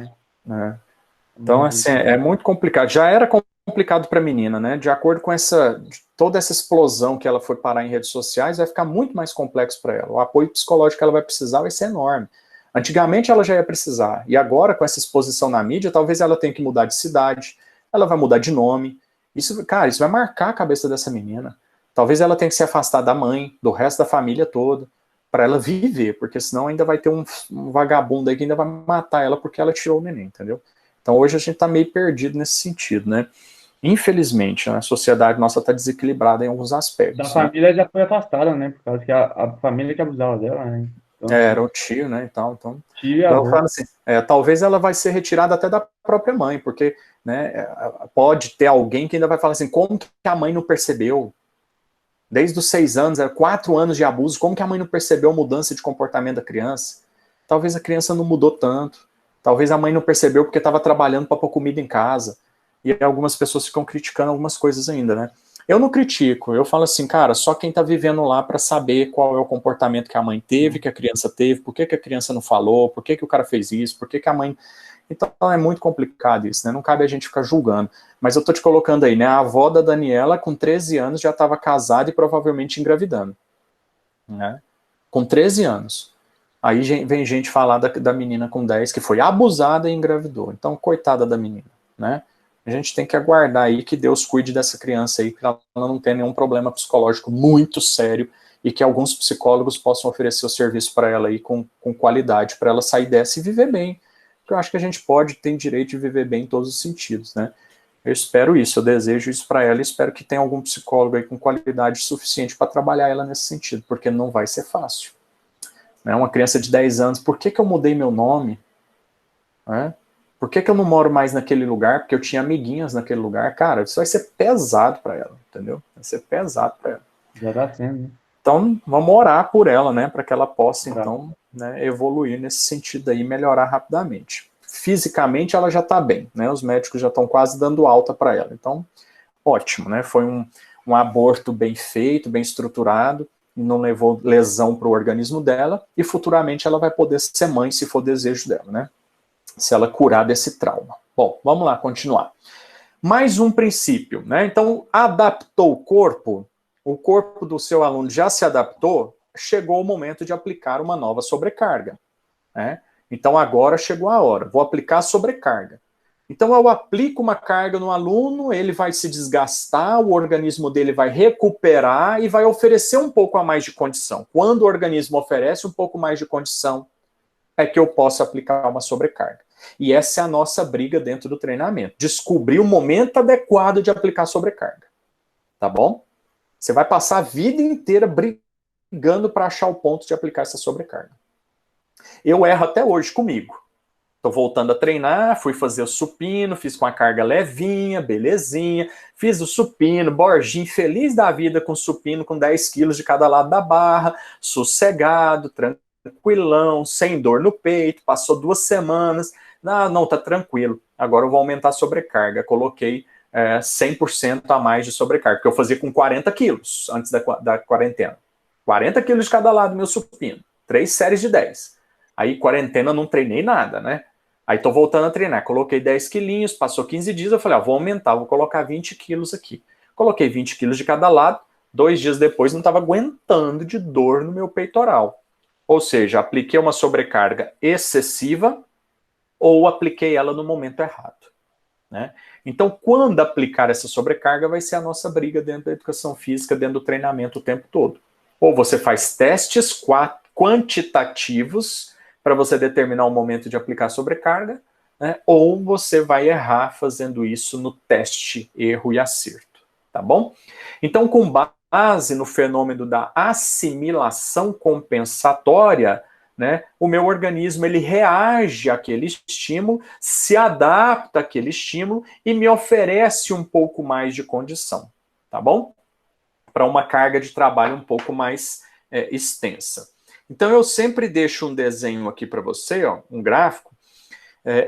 [SPEAKER 3] né? É
[SPEAKER 1] Então,
[SPEAKER 3] muito
[SPEAKER 1] assim,
[SPEAKER 3] delicado.
[SPEAKER 1] é muito complicado. Já era complicado para a menina, né? De acordo com toda essa explosão que ela foi parar em redes sociais, vai ficar muito mais complexo para ela. O apoio psicológico que ela vai precisar vai ser enorme. Antigamente ela já ia precisar, e agora, com essa exposição na mídia, talvez ela tenha que mudar de cidade, ela vai mudar de nome. Isso, cara, isso vai marcar a cabeça dessa menina. Talvez ela tenha que se afastar da mãe, do resto da família toda, para ela viver, porque senão ainda vai ter um vagabundo aí que ainda vai matar ela porque ela tirou o neném, entendeu? Então hoje a gente está meio perdido nesse sentido, né? Infelizmente, né, a sociedade nossa está desequilibrada em alguns
[SPEAKER 3] Da
[SPEAKER 1] aspectos, né?
[SPEAKER 3] família já foi afastada, né? Por causa que a família que abusava dela, né? Então,
[SPEAKER 1] Era
[SPEAKER 3] assim,
[SPEAKER 1] o tio, né, e tal, então...
[SPEAKER 3] tio e
[SPEAKER 1] Eu
[SPEAKER 3] avô.
[SPEAKER 1] falo assim, talvez ela vai ser retirada até da própria mãe, porque né, pode ter alguém que ainda vai falar assim, como que a mãe não percebeu? Desde os 6 anos, 4 anos de abuso, como que a mãe não percebeu a mudança de comportamento da criança? Talvez a criança não mudou tanto. Talvez a mãe não percebeu porque estava trabalhando para pôr comida em casa. E algumas pessoas ficam criticando algumas coisas ainda, né? Eu não critico, eu falo assim, cara, só quem está vivendo lá para saber qual é o comportamento que a mãe teve, que a criança teve, por que a criança não falou, por que o cara fez isso, por que a mãe... Então é muito complicado isso, né? Não cabe a gente ficar julgando. Mas eu tô te colocando aí, né? A avó da Daniela, com 13 anos, já estava casada e provavelmente engravidando. Né? Com 13 anos. Aí vem gente falar da menina com 10 que foi abusada e engravidou. Então, coitada da menina, né? A gente tem que aguardar aí que Deus cuide dessa criança aí, para ela não ter nenhum problema psicológico muito sério e que alguns psicólogos possam oferecer o serviço para ela aí com qualidade, para ela sair dessa e viver bem. Porque eu acho que a gente pode, tem direito de viver bem em todos os sentidos, né? Eu espero isso, eu desejo isso para ela e espero que tenha algum psicólogo aí com qualidade suficiente para trabalhar ela nesse sentido, porque não vai ser fácil. Né? Uma criança de 10 anos, por que eu mudei meu nome? Né? Por que eu não moro mais naquele lugar? Porque eu tinha amiguinhas naquele lugar. Cara, isso vai ser pesado para ela, entendeu? Vai ser pesado para ela.
[SPEAKER 3] Já tá sendo, né?
[SPEAKER 1] Então, vamos orar por ela, né? Para que ela possa,
[SPEAKER 3] Tá.
[SPEAKER 1] então, né, evoluir nesse sentido aí, melhorar rapidamente. Fisicamente, ela já está bem, né? Os médicos já estão quase dando alta para ela. Então, ótimo, né? Foi um aborto bem feito, bem estruturado, não levou lesão para o organismo dela, e futuramente ela vai poder ser mãe, se for desejo dela, né? Se ela curar desse trauma. Bom, vamos lá, continuar. Mais um princípio, né? Então, adaptou o corpo do seu aluno já se adaptou, chegou o momento de aplicar uma nova sobrecarga, né? Então, agora chegou a hora, vou aplicar a sobrecarga. Então, eu aplico uma carga no aluno, ele vai se desgastar, o organismo dele vai recuperar e vai oferecer um pouco a mais de condição. Quando o organismo oferece um pouco mais de condição, é que eu posso aplicar uma sobrecarga. E essa é a nossa briga dentro do treinamento. Descobrir o momento adequado de aplicar sobrecarga. Tá bom? Você vai passar a vida inteira brigando para achar o ponto de aplicar essa sobrecarga. Eu erro até hoje comigo. Tô voltando a treinar, fui fazer o supino, fiz com a carga levinha, belezinha, fiz o supino, borginho, feliz da vida com o supino, com 10 quilos de cada lado da barra, sossegado, tranquilão, sem dor no peito, passou 2 semanas, não, tá tranquilo, agora eu vou aumentar a sobrecarga, coloquei 100% a mais de sobrecarga, porque eu fazia com 40 quilos antes da quarentena, 40 quilos de cada lado meu supino, 3 séries de 10, aí quarentena não treinei nada, né? Aí tô voltando a treinar, coloquei 10 quilinhos, passou 15 dias, eu falei, vou aumentar, vou colocar 20 quilos aqui. Coloquei 20 quilos de cada lado, 2 dias depois não estava aguentando de dor no meu peitoral. Ou seja, apliquei uma sobrecarga excessiva ou apliquei ela no momento errado. Né? Então, quando aplicar essa sobrecarga, vai ser a nossa briga dentro da educação física, dentro do treinamento o tempo todo. Ou você faz testes quantitativos para você determinar o momento de aplicar sobrecarga, né? Ou você vai errar fazendo isso no teste, erro e acerto, tá bom? Então, com base no fenômeno da assimilação compensatória, né, o meu organismo ele reage àquele estímulo, se adapta àquele estímulo e me oferece um pouco mais de condição, tá bom? para uma carga de trabalho um pouco mais extensa. Então, eu sempre deixo um desenho aqui para você, ó, um gráfico.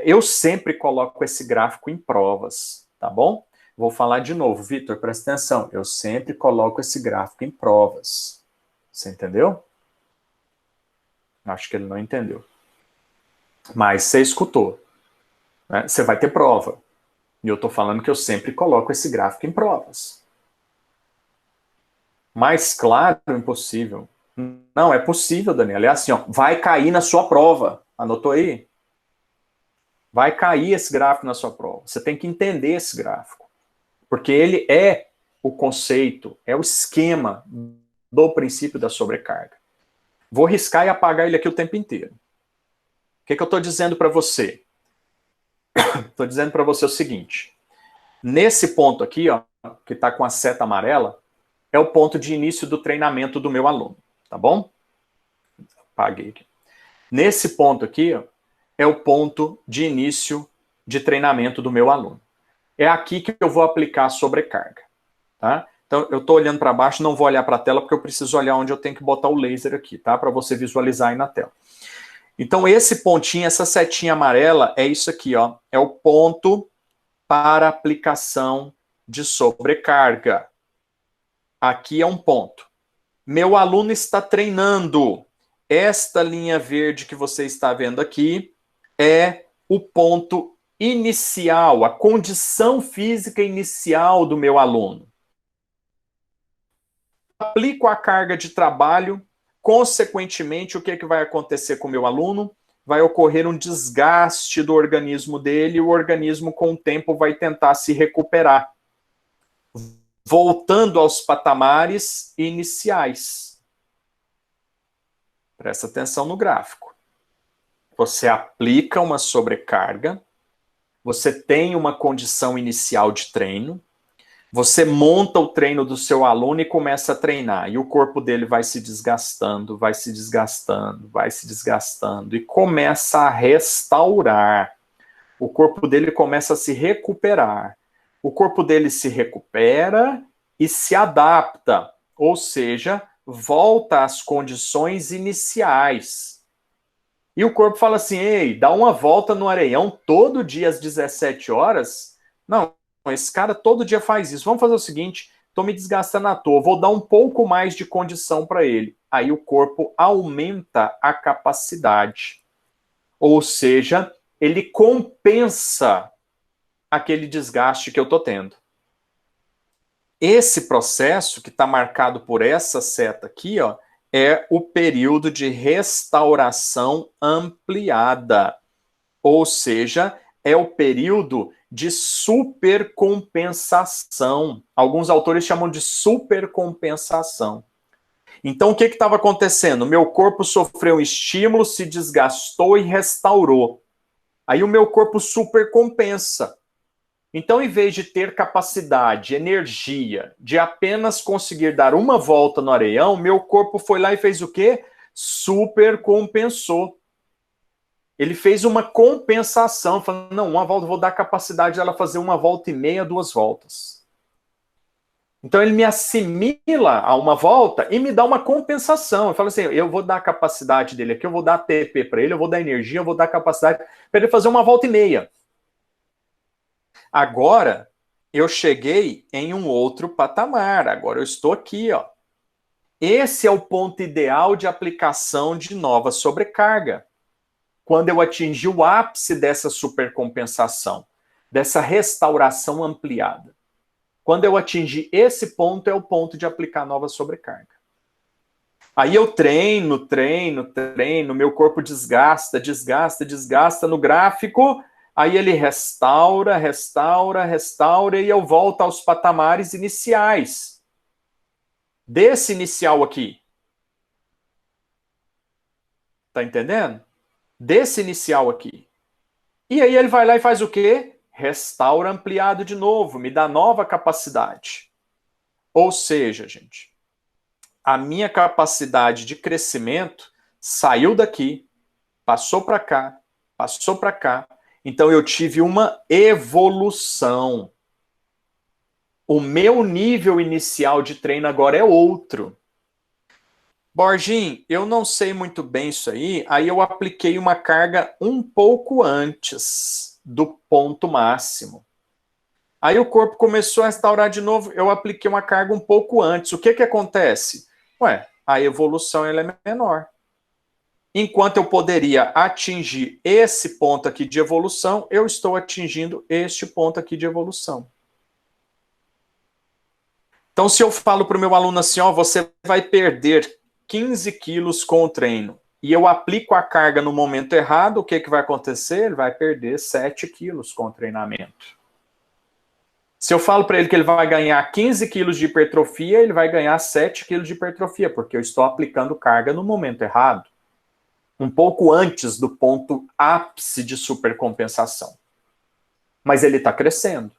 [SPEAKER 1] Eu sempre coloco esse gráfico em provas, tá bom? Vou falar de novo, Vitor, presta atenção. Eu sempre coloco esse gráfico em provas. Você entendeu? Acho que ele não entendeu. Mas você escutou. Né? Você vai ter prova. E eu estou falando que eu sempre coloco esse gráfico em provas. Mais claro, impossível. Não, é possível, Daniela. É assim, ó, vai cair na sua prova. Anotou aí? Vai cair esse gráfico na sua prova. Você tem que entender esse gráfico. Porque ele é o conceito, é o esquema do princípio da sobrecarga. Vou riscar e apagar ele aqui o tempo inteiro. O que eu estou dizendo para você? Estou dizendo para você o seguinte. Nesse ponto aqui, ó, que está com a seta amarela, é o ponto de início do treinamento do meu aluno. Tá bom? Apaguei aqui. Nesse ponto aqui, ó, é o ponto de início de treinamento do meu aluno. É aqui que eu vou aplicar a sobrecarga. Tá? Então, eu estou olhando para baixo, não vou olhar para a tela, porque eu preciso olhar onde eu tenho que botar o laser aqui, tá? Para você visualizar aí na tela. Então, esse pontinho, essa setinha amarela, é isso aqui, ó. É o ponto para aplicação de sobrecarga. Aqui é um ponto. Meu aluno está treinando. Esta linha verde que você está vendo aqui é o ponto inicial, a condição física inicial do meu aluno. Aplico a carga de trabalho, consequentemente, o que vai acontecer com o meu aluno? Vai ocorrer um desgaste do organismo dele, e o organismo, com o tempo, vai tentar se recuperar, voltando aos patamares iniciais. Presta atenção no gráfico. Você aplica uma sobrecarga, você tem uma condição inicial de treino, você monta o treino do seu aluno e começa a treinar. E o corpo dele vai se desgastando, vai se desgastando, vai se desgastando. E começa a restaurar. O corpo dele começa a se recuperar. O corpo dele se recupera e se adapta. Ou seja, volta às condições iniciais. E o corpo fala assim, ei, dá uma volta no areião todo dia às 17 horas? Não. Esse cara todo dia faz isso. Vamos fazer o seguinte, estou me desgastando à toa, vou dar um pouco mais de condição para ele. Aí o corpo aumenta a capacidade. Ou seja, ele compensa aquele desgaste que eu estou tendo. Esse processo, que está marcado por essa seta aqui, ó, é o período de restauração ampliada. Ou seja, é o período de supercompensação. Alguns autores chamam de supercompensação. Então, o que estava acontecendo? Meu corpo sofreu um estímulo, se desgastou e restaurou. Aí o meu corpo supercompensa. Então, em vez de ter capacidade, energia, de apenas conseguir dar uma volta no areião, meu corpo foi lá e fez o quê? Supercompensou. Ele fez uma compensação, falando, não, uma volta, vou dar a capacidade dela fazer uma volta e meia, 2 voltas. Então ele me assimila a uma volta e me dá uma compensação. Eu falo assim, eu vou dar a capacidade dele aqui, eu vou dar ATP para ele, eu vou dar energia, eu vou dar capacidade para ele fazer uma volta e meia. Agora, eu cheguei em um outro patamar, agora eu estou aqui, ó. Esse é o ponto ideal de aplicação de nova sobrecarga. Quando eu atingi o ápice dessa supercompensação, dessa restauração ampliada. Quando eu atingi esse ponto, é o ponto de aplicar nova sobrecarga. Aí eu treino, meu corpo desgasta no gráfico, aí ele restaura, e eu volto aos patamares iniciais. Desse inicial aqui. Tá entendendo? Desse inicial aqui. E aí ele vai lá e faz o quê? Restaura ampliado de novo, me dá nova capacidade. Ou seja, gente, a minha capacidade de crescimento saiu daqui, passou para cá, passou para cá. Então eu tive uma evolução. O meu nível inicial de treino agora é outro. Borginho, eu não sei muito bem isso aí eu apliquei uma carga um pouco antes do ponto máximo. Aí o corpo começou a restaurar de novo, eu apliquei uma carga um pouco antes. O que acontece? Ué, a evolução ela é menor. Enquanto eu poderia atingir esse ponto aqui de evolução, eu estou atingindo este ponto aqui de evolução. Então, se eu falo para o meu aluno assim, ó, você vai perder 15 quilos com o treino, e eu aplico a carga no momento errado, o que vai acontecer? Ele vai perder 7 quilos com o treinamento. Se eu falo para ele que ele vai ganhar 15 quilos de hipertrofia, ele vai ganhar 7 quilos de hipertrofia, porque eu estou aplicando carga no momento errado. Um pouco antes do ponto ápice de supercompensação. Mas ele está crescendo.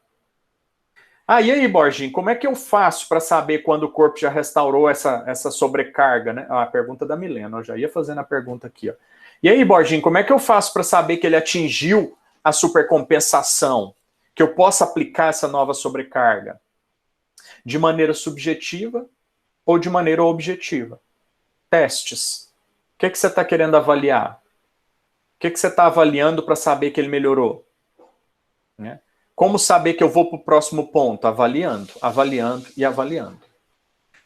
[SPEAKER 1] E aí, Borginho, como é que eu faço para saber quando o corpo já restaurou essa sobrecarga, né? A pergunta da Milena, eu já ia fazendo a pergunta aqui, ó. E aí, Borginho, como é que eu faço para saber que ele atingiu a supercompensação? Que eu possa aplicar essa nova sobrecarga? De maneira subjetiva ou de maneira objetiva? Testes. O que você está querendo avaliar? O que você está avaliando para saber que ele melhorou? Né? Como saber que eu vou para o próximo ponto? Avaliando, avaliando e avaliando.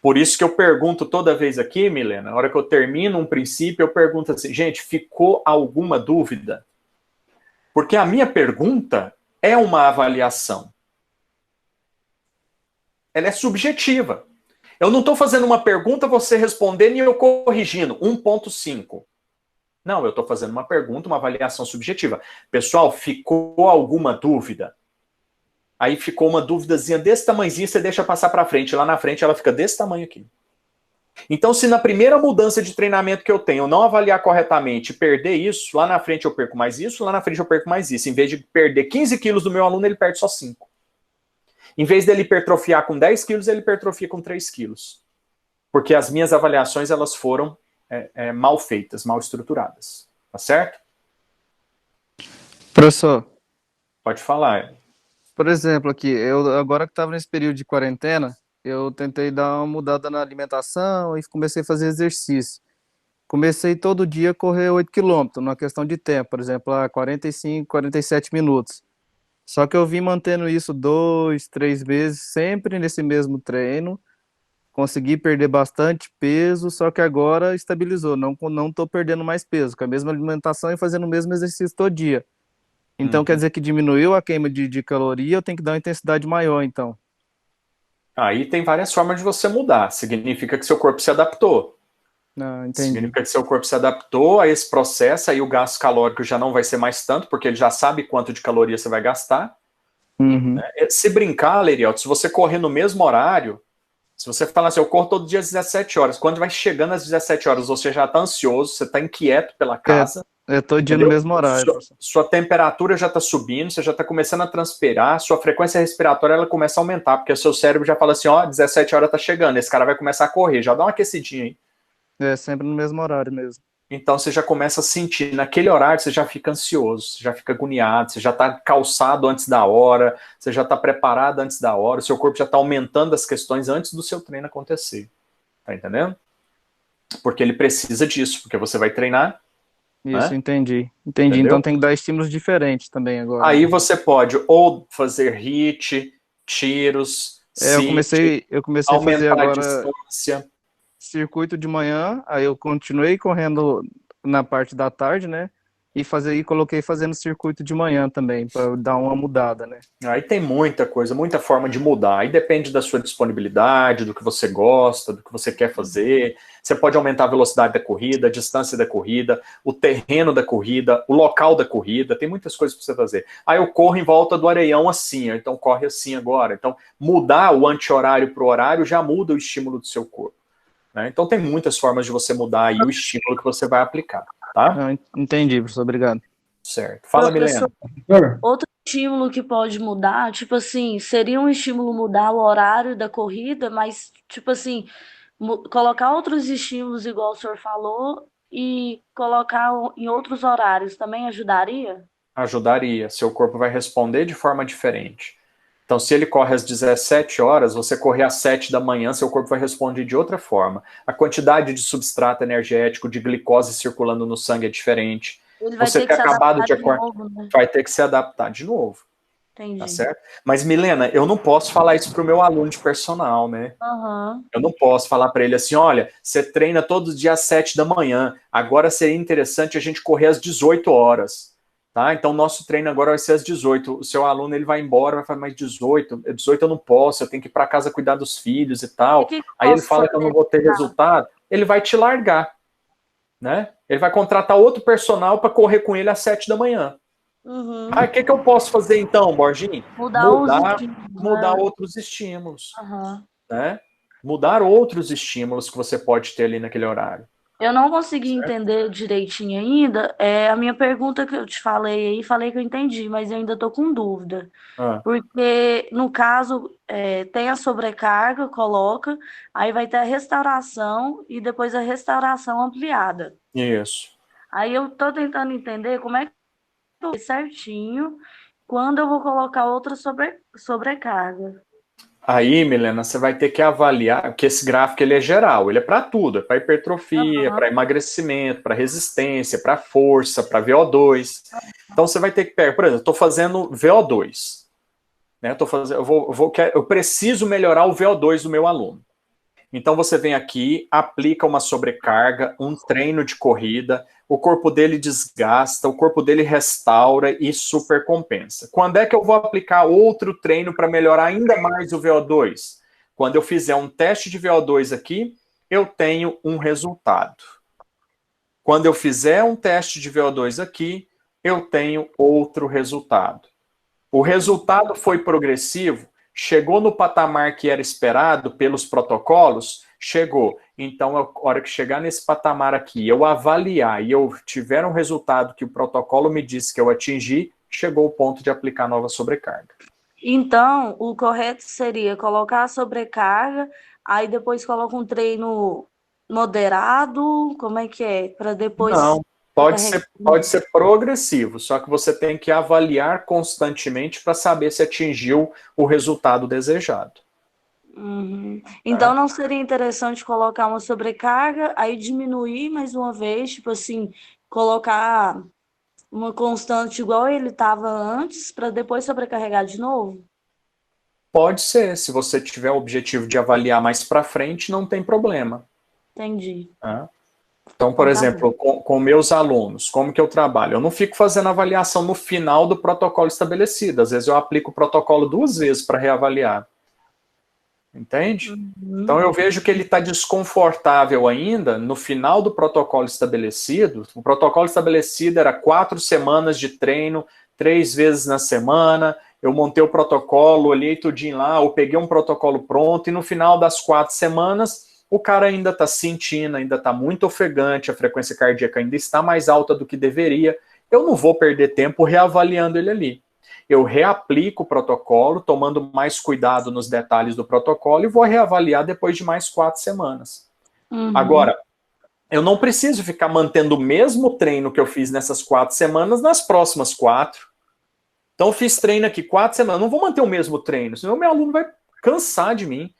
[SPEAKER 1] Por isso que eu pergunto toda vez aqui, Milena, na hora que eu termino um princípio, eu pergunto assim, gente, ficou alguma dúvida? Porque a minha pergunta é uma avaliação. Ela é subjetiva. Eu não estou fazendo uma pergunta, você respondendo e eu corrigindo. 1.5. Não, eu estou fazendo uma pergunta, uma avaliação subjetiva. Pessoal, ficou alguma dúvida? Aí ficou uma dúvidazinha desse tamanhozinho, você deixa passar para frente. Lá na frente ela fica desse tamanho aqui. Então, se na primeira mudança de treinamento que eu tenho, eu não avaliar corretamente e perder isso, lá na frente eu perco mais isso, lá na frente eu perco mais isso. Em vez de perder 15 quilos do meu aluno, ele perde só 5. Em vez dele hipertrofiar com 10 quilos, ele hipertrofia com 3 quilos. Porque as minhas avaliações, elas foram mal feitas, mal estruturadas. Tá certo?
[SPEAKER 4] Professor,
[SPEAKER 1] Pode falar.
[SPEAKER 4] por exemplo, aqui, eu agora que estava nesse período de quarentena, eu tentei dar uma mudada na alimentação e comecei a fazer exercício. Comecei todo dia a correr 8 quilômetros, numa questão de tempo, por exemplo, a 45, 47 minutos. Só que eu vim mantendo isso 2, 3 meses, sempre nesse mesmo treino. Consegui perder bastante peso, só que agora estabilizou. Não estou perdendo mais peso, com a mesma alimentação e fazendo o mesmo exercício todo dia. Então quer dizer que diminuiu a queima de caloria, eu tenho que dar uma intensidade maior, então.
[SPEAKER 1] Aí tem várias formas de você mudar. Significa que seu corpo se adaptou.
[SPEAKER 4] Entendi.
[SPEAKER 1] Significa que seu corpo se adaptou a esse processo, aí o gasto calórico já não vai ser mais tanto, porque ele já sabe quanto de caloria você vai gastar.
[SPEAKER 4] Uhum.
[SPEAKER 1] Né? Se brincar, Leriot, se você correr no mesmo horário, se você falar assim, eu corro todo dia às 17 horas, quando vai chegando às 17 horas, você já está ansioso, você está inquieto pela casa.
[SPEAKER 4] Todo dia no mesmo horário.
[SPEAKER 1] Sua temperatura já está subindo, você já está começando a transpirar, sua frequência respiratória ela começa a aumentar, porque o seu cérebro já fala assim, ó, 17 horas está chegando, esse cara vai começar a correr, já dá uma aquecidinha aí.
[SPEAKER 4] Sempre no mesmo horário mesmo.
[SPEAKER 1] Então você já começa a sentir, naquele horário você já fica ansioso, você já fica agoniado, você já está calçado antes da hora, você já está preparado antes da hora, o seu corpo já está aumentando as questões antes do seu treino acontecer. Tá entendendo? Porque ele precisa disso, porque você vai treinar.
[SPEAKER 4] Isso,
[SPEAKER 1] né?
[SPEAKER 4] Entendi.
[SPEAKER 1] Entendeu?
[SPEAKER 4] Então tem que dar estímulos diferentes também agora.
[SPEAKER 1] Aí você pode ou fazer HIIT, tiros,
[SPEAKER 4] eu comecei a fazer
[SPEAKER 1] aumentar a
[SPEAKER 4] agora
[SPEAKER 1] distância.
[SPEAKER 4] circuito de manhã, aí eu continuei correndo na parte da tarde, né? E coloquei fazendo circuito de manhã também, para dar uma mudada, né?
[SPEAKER 1] Aí tem muita coisa, muita forma de mudar. Aí depende da sua disponibilidade, do que você gosta, do que você quer fazer. Você pode aumentar a velocidade da corrida, a distância da corrida, o terreno da corrida, o local da corrida. Tem muitas coisas para você fazer. Aí eu corro em volta do areião assim, então corre assim agora. Então mudar o anti-horário para o horário já muda o estímulo do seu corpo. Né? Então tem muitas formas de você mudar aí o estímulo que você vai aplicar. Tá?
[SPEAKER 4] Entendi, professor, obrigado.
[SPEAKER 1] Certo. Fala, Milena.
[SPEAKER 5] Outro estímulo que pode mudar, tipo assim, seria um estímulo mudar o horário da corrida, mas, tipo assim, colocar outros estímulos, igual o senhor falou, e colocar em outros horários também ajudaria?
[SPEAKER 1] Ajudaria. Seu corpo vai responder de forma diferente. Então, se ele corre às 17 horas, você correr às 7 da manhã, seu corpo vai responder de outra forma. A quantidade de substrato energético, de glicose circulando no sangue é diferente.
[SPEAKER 5] Ele vai
[SPEAKER 1] Você
[SPEAKER 5] ter
[SPEAKER 1] ter
[SPEAKER 5] que se
[SPEAKER 1] acabado
[SPEAKER 5] adaptar
[SPEAKER 1] de
[SPEAKER 5] de
[SPEAKER 1] acordar,
[SPEAKER 5] novo, né?
[SPEAKER 1] vai ter que se adaptar de novo, tá
[SPEAKER 5] Entendi.
[SPEAKER 1] certo? Mas, Milena, eu não posso falar isso pro meu aluno de personal, né?
[SPEAKER 5] Aham.
[SPEAKER 1] Eu não posso falar para ele assim, olha, você treina todos os dias às 7 da manhã, agora seria interessante a gente correr às 18 horas, tá? Então, nosso treino agora vai ser às 18. O seu aluno, ele vai embora, vai falar, mas 18 eu não posso, eu tenho que ir para casa cuidar dos filhos e
[SPEAKER 5] E o
[SPEAKER 1] tal.
[SPEAKER 5] que que eu
[SPEAKER 1] Aí ele
[SPEAKER 5] posso
[SPEAKER 1] fala que eu não
[SPEAKER 5] fazer?
[SPEAKER 1] vou ter resultado, ele vai te largar, né? Ele vai contratar outro personal para correr com ele às 7 da manhã.
[SPEAKER 5] Uhum.
[SPEAKER 1] Ah, o que que eu posso fazer então, Borginho?
[SPEAKER 5] Mudar os
[SPEAKER 1] Mudar,
[SPEAKER 5] estímulos,
[SPEAKER 1] mudar
[SPEAKER 5] né?
[SPEAKER 1] outros estímulos,
[SPEAKER 5] Aham.
[SPEAKER 1] né? Mudar outros estímulos que você pode ter ali naquele horário.
[SPEAKER 5] Eu não consegui
[SPEAKER 1] Certo?
[SPEAKER 5] entender direitinho ainda. É a minha pergunta que eu te falei aí, falei que eu entendi, mas eu ainda tô com dúvida.
[SPEAKER 1] Ah,
[SPEAKER 5] Porque, no caso, tem a sobrecarga, coloca, aí vai ter a restauração e depois a restauração ampliada.
[SPEAKER 1] isso.
[SPEAKER 5] Aí eu tô tentando entender como é que eu vou certinho quando eu vou colocar outra sobrecarga.
[SPEAKER 1] Aí, Milena, você vai ter que avaliar, porque esse gráfico ele é geral, ele é para tudo, é para hipertrofia, para
[SPEAKER 5] Aham.
[SPEAKER 1] emagrecimento, para resistência, para força, para VO2. Então você vai ter que pegar, por exemplo, estou fazendo VO2, né? Eu preciso melhorar o VO2 do meu aluno. Então você vem aqui, aplica uma sobrecarga, um treino de corrida, o corpo dele desgasta, o corpo dele restaura e supercompensa. Quando é que eu vou aplicar outro treino para melhorar ainda mais o VO2? Quando eu fizer um teste de VO2 aqui, eu tenho um resultado. Quando eu fizer um teste de VO2 aqui, eu tenho outro resultado. O resultado foi progressivo, chegou no patamar que era esperado pelos protocolos, chegou. Então, a hora que chegar nesse patamar aqui, eu avaliar e eu tiver um resultado que o protocolo me disse que eu atingi, chegou o ponto de aplicar nova sobrecarga.
[SPEAKER 5] Então, o correto seria colocar a sobrecarga, aí depois coloca um treino moderado, como é que é? Para depois
[SPEAKER 1] Não, pode
[SPEAKER 5] carregar.
[SPEAKER 1] ser progressivo, só que você tem que avaliar constantemente para saber se atingiu o resultado desejado.
[SPEAKER 5] Uhum. Então,
[SPEAKER 1] Tá?
[SPEAKER 5] não seria interessante colocar uma sobrecarga, aí diminuir mais uma vez, tipo assim, colocar uma constante igual ele estava antes, para depois sobrecarregar de novo?
[SPEAKER 1] Pode ser, se você tiver o objetivo de avaliar mais para frente, não tem problema.
[SPEAKER 5] Entendi.
[SPEAKER 1] Tá? Então, por
[SPEAKER 5] Então, tá bom.
[SPEAKER 1] exemplo, com meus alunos, como que eu trabalho? Eu não fico fazendo avaliação no final do protocolo estabelecido. Às vezes eu aplico o protocolo 2 vezes para reavaliar. Entende? Então
[SPEAKER 5] Uhum.
[SPEAKER 1] eu vejo que ele está desconfortável ainda no final do protocolo estabelecido. O protocolo estabelecido era 4 semanas de treino, 3 vezes na semana. Eu montei o protocolo, olhei tudinho lá, eu peguei um protocolo pronto, e no final das 4 semanas, o cara ainda está sentindo, ainda está muito ofegante, a frequência cardíaca ainda está mais alta do que deveria. Eu não vou perder tempo reavaliando ele ali. Eu reaplico o protocolo, tomando mais cuidado nos detalhes do protocolo, e vou reavaliar depois de mais 4 semanas.
[SPEAKER 5] Uhum.
[SPEAKER 1] Agora, eu não preciso ficar mantendo o mesmo treino que eu fiz nessas 4 semanas nas próximas 4. Então, eu fiz treino aqui 4 semanas, não vou manter o mesmo treino, senão meu aluno vai cansar de mim.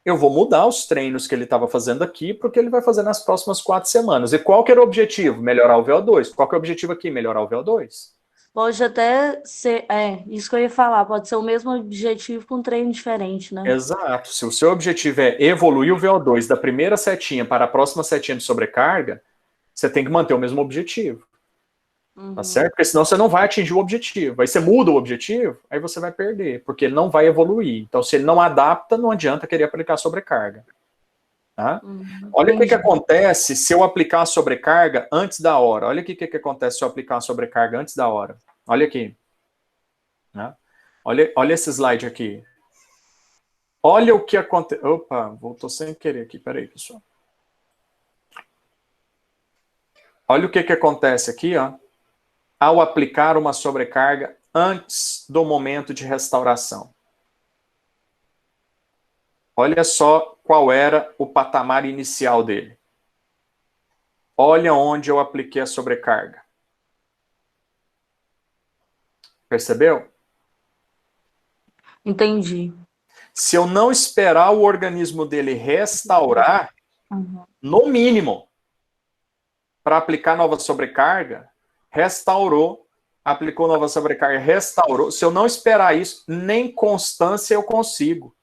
[SPEAKER 1] Eu vou mudar os treinos que ele estava fazendo aqui para o que ele vai fazer nas próximas 4 semanas. E qual que era o objetivo? Melhorar o VO2. Qual que é o objetivo aqui? Melhorar o VO2.
[SPEAKER 5] Pode até ser, isso que eu ia falar, pode ser o mesmo objetivo com um treino diferente, né?
[SPEAKER 1] Exato. Se o seu objetivo é evoluir o VO2 da primeira setinha para a próxima setinha de sobrecarga, você tem que manter o mesmo objetivo. Tá
[SPEAKER 5] Uhum.
[SPEAKER 1] certo? Porque senão você não vai atingir o objetivo. Aí você muda o objetivo, aí você vai perder, porque ele não vai evoluir. Então, se ele não adapta, não adianta querer aplicar sobrecarga. Tá? Olha o que
[SPEAKER 5] Entendi.
[SPEAKER 1] acontece se eu aplicar a sobrecarga antes da hora. Olha o que acontece se eu aplicar a sobrecarga antes da hora. Olha aqui. Né? Olha esse slide aqui. Olha o que acontece. Opa, voltou sem querer aqui. Peraí, pessoal. Olha o que acontece aqui, ó, ao aplicar uma sobrecarga antes do momento de restauração. Olha só qual era o patamar inicial dele. Olha onde eu apliquei a sobrecarga. Percebeu?
[SPEAKER 5] Entendi.
[SPEAKER 1] Se eu não esperar o organismo dele restaurar, no mínimo, para aplicar nova sobrecarga, restaurou, aplicou nova sobrecarga, restaurou. Se eu não esperar isso, nem constância eu consigo.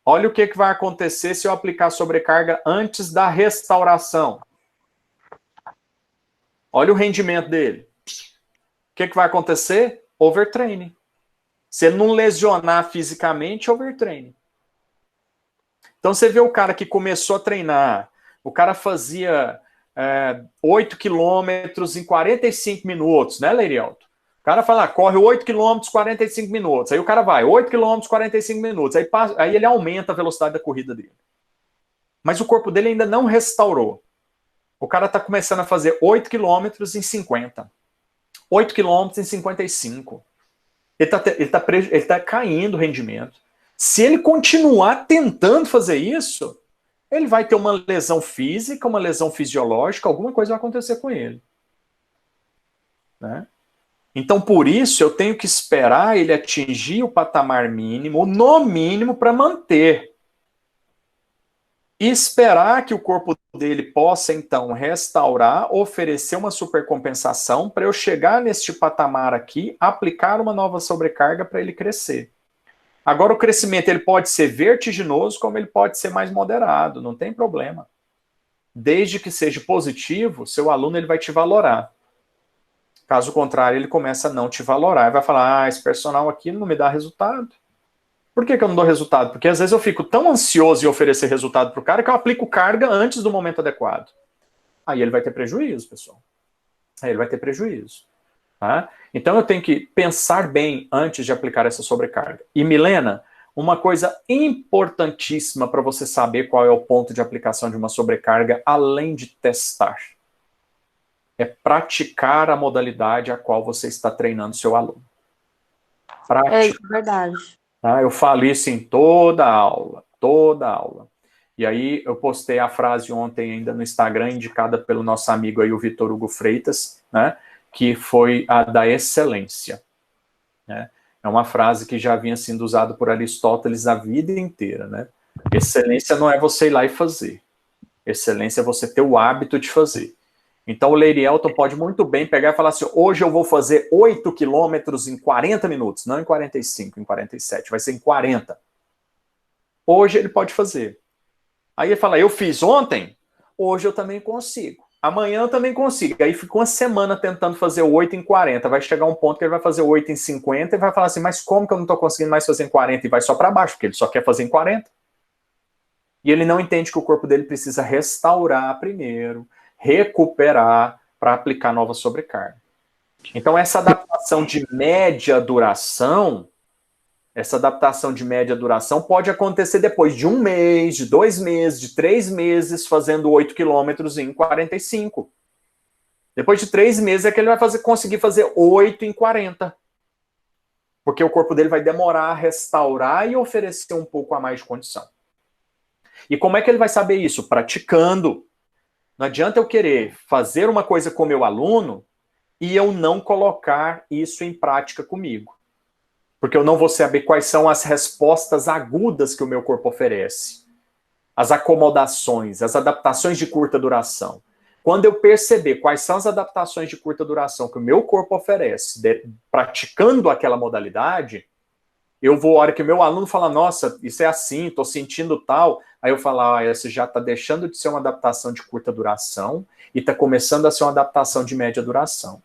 [SPEAKER 1] Olha o que vai acontecer se eu aplicar sobrecarga antes da restauração. Olha o rendimento dele. O que vai acontecer? Overtraining. Se ele não lesionar fisicamente, overtraining. Então você vê o cara que começou a treinar, o cara fazia 8 quilômetros em 45 minutos, né, Leirielto? O cara fala, corre 8 quilômetros, 45 minutos. Aí o cara vai, 8 quilômetros, 45 minutos. Aí ele aumenta a velocidade da corrida dele. Mas o corpo dele ainda não restaurou. O cara está começando a fazer 8 quilômetros em 50. 8 quilômetros em 55. Ele tá caindo o rendimento. Se ele continuar tentando fazer isso, ele vai ter uma lesão física, uma lesão fisiológica, alguma coisa vai acontecer com ele. Né? Então, por isso, eu tenho que esperar ele atingir o patamar mínimo, no mínimo, para manter. E esperar que o corpo dele possa, então, restaurar, oferecer uma supercompensação para eu chegar neste patamar aqui, aplicar uma nova sobrecarga para ele crescer. Agora, o crescimento ele pode ser vertiginoso, como ele pode ser mais moderado, não tem problema. Desde que seja positivo, seu aluno ele vai te valorar. Caso contrário, ele começa a não te valorar e vai falar, esse personal aqui não me dá resultado. Por que eu não dou resultado? Porque às vezes eu fico tão ansioso em oferecer resultado para o cara que eu aplico carga antes do momento adequado. Aí ele vai ter prejuízo, pessoal. Aí ele vai ter prejuízo. Tá? Então eu tenho que pensar bem antes de aplicar essa sobrecarga. E Milena, uma coisa importantíssima para você saber qual é o ponto de aplicação de uma sobrecarga, além de testar, é praticar a modalidade a qual você está treinando seu aluno.
[SPEAKER 5] É isso, verdade.
[SPEAKER 1] Tá? Eu falo isso em toda aula, toda aula. E aí eu postei a frase ontem ainda no Instagram, indicada pelo nosso amigo aí, o Vitor Hugo Freitas, né? Que foi a da excelência. Né? É uma frase que já vinha sendo usada por Aristóteles a vida inteira. Né? Excelência não é você ir lá e fazer. Excelência é você ter o hábito de fazer. Então o Leirielton pode muito bem pegar e falar assim, hoje eu vou fazer 8 quilômetros em 40 minutos, não em 45, em 47, vai ser em 40. Hoje ele pode fazer. Aí ele fala, eu fiz ontem, hoje eu também consigo. Amanhã eu também consigo. Aí ficou uma semana tentando fazer 8 em 40. Vai chegar um ponto que ele vai fazer 8 em 50 e vai falar assim, mas como que eu não estou conseguindo mais fazer em 40? E vai só para baixo, porque ele só quer fazer em 40. E ele não entende que o corpo dele precisa restaurar primeiro, recuperar para aplicar nova sobrecarga. Então essa adaptação de média duração, pode acontecer depois de 1 mês, de 2 meses, de 3 meses, fazendo 8 quilômetros em 45. Depois de 3 meses é que ele vai conseguir fazer 8 em 40. Porque o corpo dele vai demorar a restaurar e oferecer um pouco a mais de condição. E como é que ele vai saber isso? Praticando. Não adianta eu querer fazer uma coisa com o meu aluno e eu não colocar isso em prática comigo. Porque eu não vou saber quais são as respostas agudas que o meu corpo oferece. As acomodações, as adaptações de curta duração. Quando eu perceber quais são as adaptações de curta duração que o meu corpo oferece, praticando aquela modalidade, eu vou, a hora que o meu aluno fala, nossa, isso é assim, estou sentindo tal, aí eu falo, essa já está deixando de ser uma adaptação de curta duração e está começando a ser uma adaptação de média duração.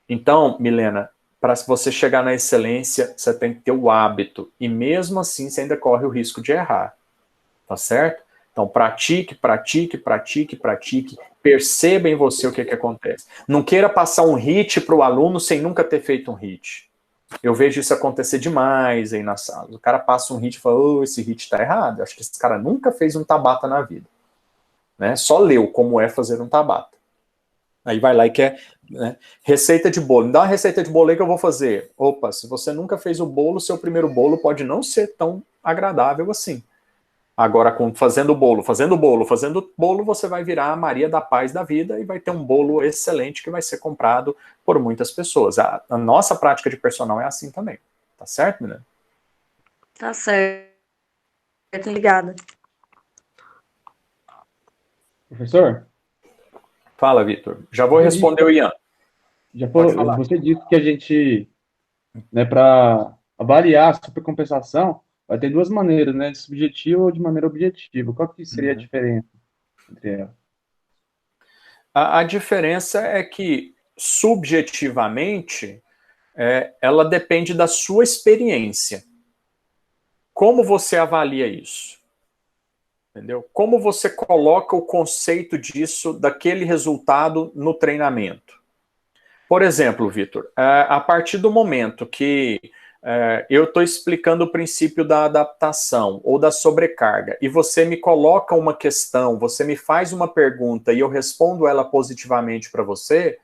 [SPEAKER 1] Então, Milena, para você chegar na excelência, você tem que ter o hábito. E mesmo assim, você ainda corre o risco de errar. Tá certo? Então, pratique, pratique, pratique, pratique. Perceba em você o que acontece. Não queira passar um HIIT para o aluno sem nunca ter feito um HIIT. Eu vejo isso acontecer demais aí na sala. O cara passa um HIIT e fala, esse HIIT está errado. Eu acho que esse cara nunca fez um Tabata na vida. Né? Só leu como é fazer um Tabata. Aí vai lá e quer, né, receita de bolo. Me dá uma receita de bolo aí que eu vou fazer. Opa, se você nunca fez o bolo, seu primeiro bolo pode não ser tão agradável assim. Agora, fazendo bolo, você vai virar a Maria da Paz da vida e vai ter um bolo excelente que vai ser comprado por muitas pessoas. A nossa prática de personal é assim também. Tá certo, menina?
[SPEAKER 5] Tá certo. Obrigada.
[SPEAKER 3] Professor,
[SPEAKER 1] Fala, Vitor. Já vou
[SPEAKER 3] você
[SPEAKER 1] responder o Ian. Pode falar.
[SPEAKER 3] você disse que a gente, né, para avaliar a supercompensação, vai ter duas maneiras, né, de subjetiva ou de maneira objetiva. Qual que seria a diferença entre elas?
[SPEAKER 1] A diferença é que, subjetivamente, ela depende da sua experiência. Como você avalia isso? Entendeu? Como você coloca o conceito disso, daquele resultado no treinamento? Por exemplo, Vitor, a partir do momento que eu estou explicando o princípio da adaptação ou da sobrecarga e você me coloca uma questão, você me faz uma pergunta e eu respondo ela positivamente para você,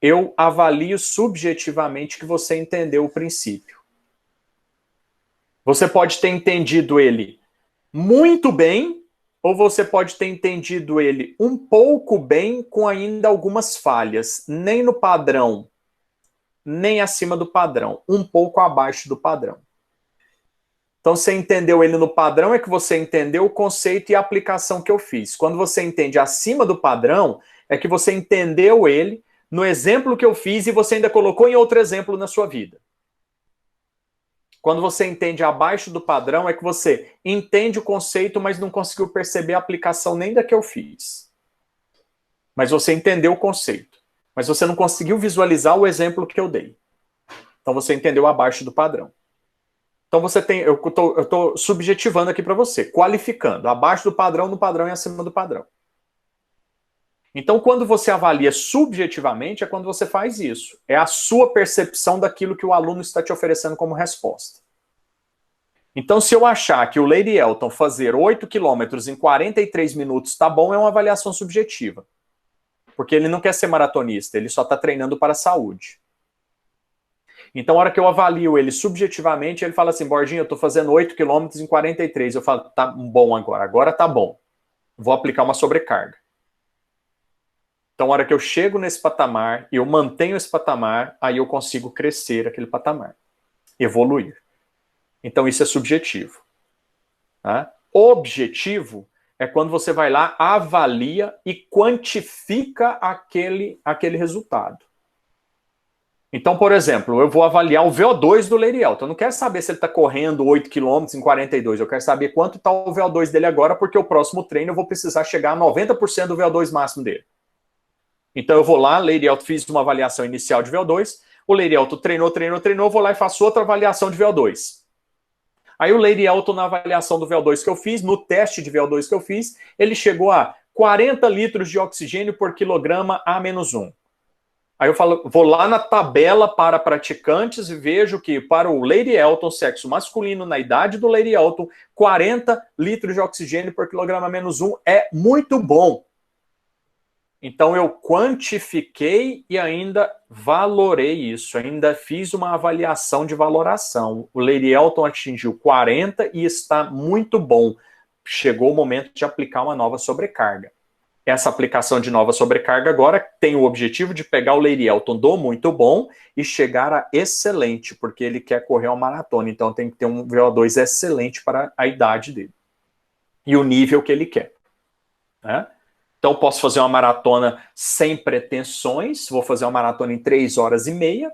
[SPEAKER 1] eu avalio subjetivamente que você entendeu o princípio. Você pode ter entendido ele muito bem, ou você pode ter entendido ele um pouco bem, com ainda algumas falhas, nem no padrão, nem acima do padrão, um pouco abaixo do padrão. Então, você entendeu ele no padrão, é que você entendeu o conceito e a aplicação que eu fiz. Quando você entende acima do padrão, é que você entendeu ele no exemplo que eu fiz e você ainda colocou em outro exemplo na sua vida. Quando você entende abaixo do padrão, é que você entende o conceito, mas não conseguiu perceber a aplicação nem da que eu fiz. Mas você entendeu o conceito. Mas você não conseguiu visualizar o exemplo que eu dei. Então você entendeu abaixo do padrão. Então você tem, eu estou subjetivando aqui para você, qualificando, abaixo do padrão, no padrão e acima do padrão. Então quando você avalia subjetivamente, é quando você faz isso. É a sua percepção daquilo que o aluno está te oferecendo como resposta. Então se eu achar que o Lady Elton fazer 8 quilômetros em 43 minutos tá bom, é uma avaliação subjetiva. Porque ele não quer ser maratonista, ele só está treinando para a saúde. Então, a hora que eu avalio ele subjetivamente, ele fala assim, Borginho, eu estou fazendo 8 km em 43. Eu falo, tá bom agora tá bom. Vou aplicar uma sobrecarga. Então, a hora que eu chego nesse patamar, e eu mantenho esse patamar, aí eu consigo crescer aquele patamar. Evoluir. Então, isso é subjetivo. Tá? Objetivo é quando você vai lá, avalia e quantifica aquele resultado. Então, por exemplo, eu vou avaliar o VO2 do Lady Elton. Eu não quero saber se ele está correndo 8 km em 42. Eu quero saber quanto está o VO2 dele agora, porque o próximo treino eu vou precisar chegar a 90% do VO2 máximo dele. Então eu vou lá, Lady Elton, fiz uma avaliação inicial de VO2. O Lady Elton treinou, eu vou lá e faço outra avaliação de VO2. Aí o Lady Elton, na avaliação do VO2 que eu fiz, no teste de VO2 que eu fiz, ele chegou a 40 litros de oxigênio por quilograma A-1. Aí eu falo, vou lá na tabela para praticantes e vejo que para o Lady Elton, sexo masculino, na idade do Lady Elton, 40 litros de oxigênio por quilograma A-1 é muito bom. Então eu quantifiquei e ainda valorei isso, ainda fiz uma avaliação de valoração. O Lady Elton atingiu 40 e está muito bom. Chegou o momento de aplicar uma nova sobrecarga. Essa aplicação de nova sobrecarga agora tem o objetivo de pegar o Lady Elton do muito bom e chegar a excelente, porque ele quer correr uma maratona, então tem que ter um VO2 excelente para a idade dele. E o nível que ele quer. Né? Então posso fazer uma maratona sem pretensões, vou fazer uma maratona em 3 horas e meia,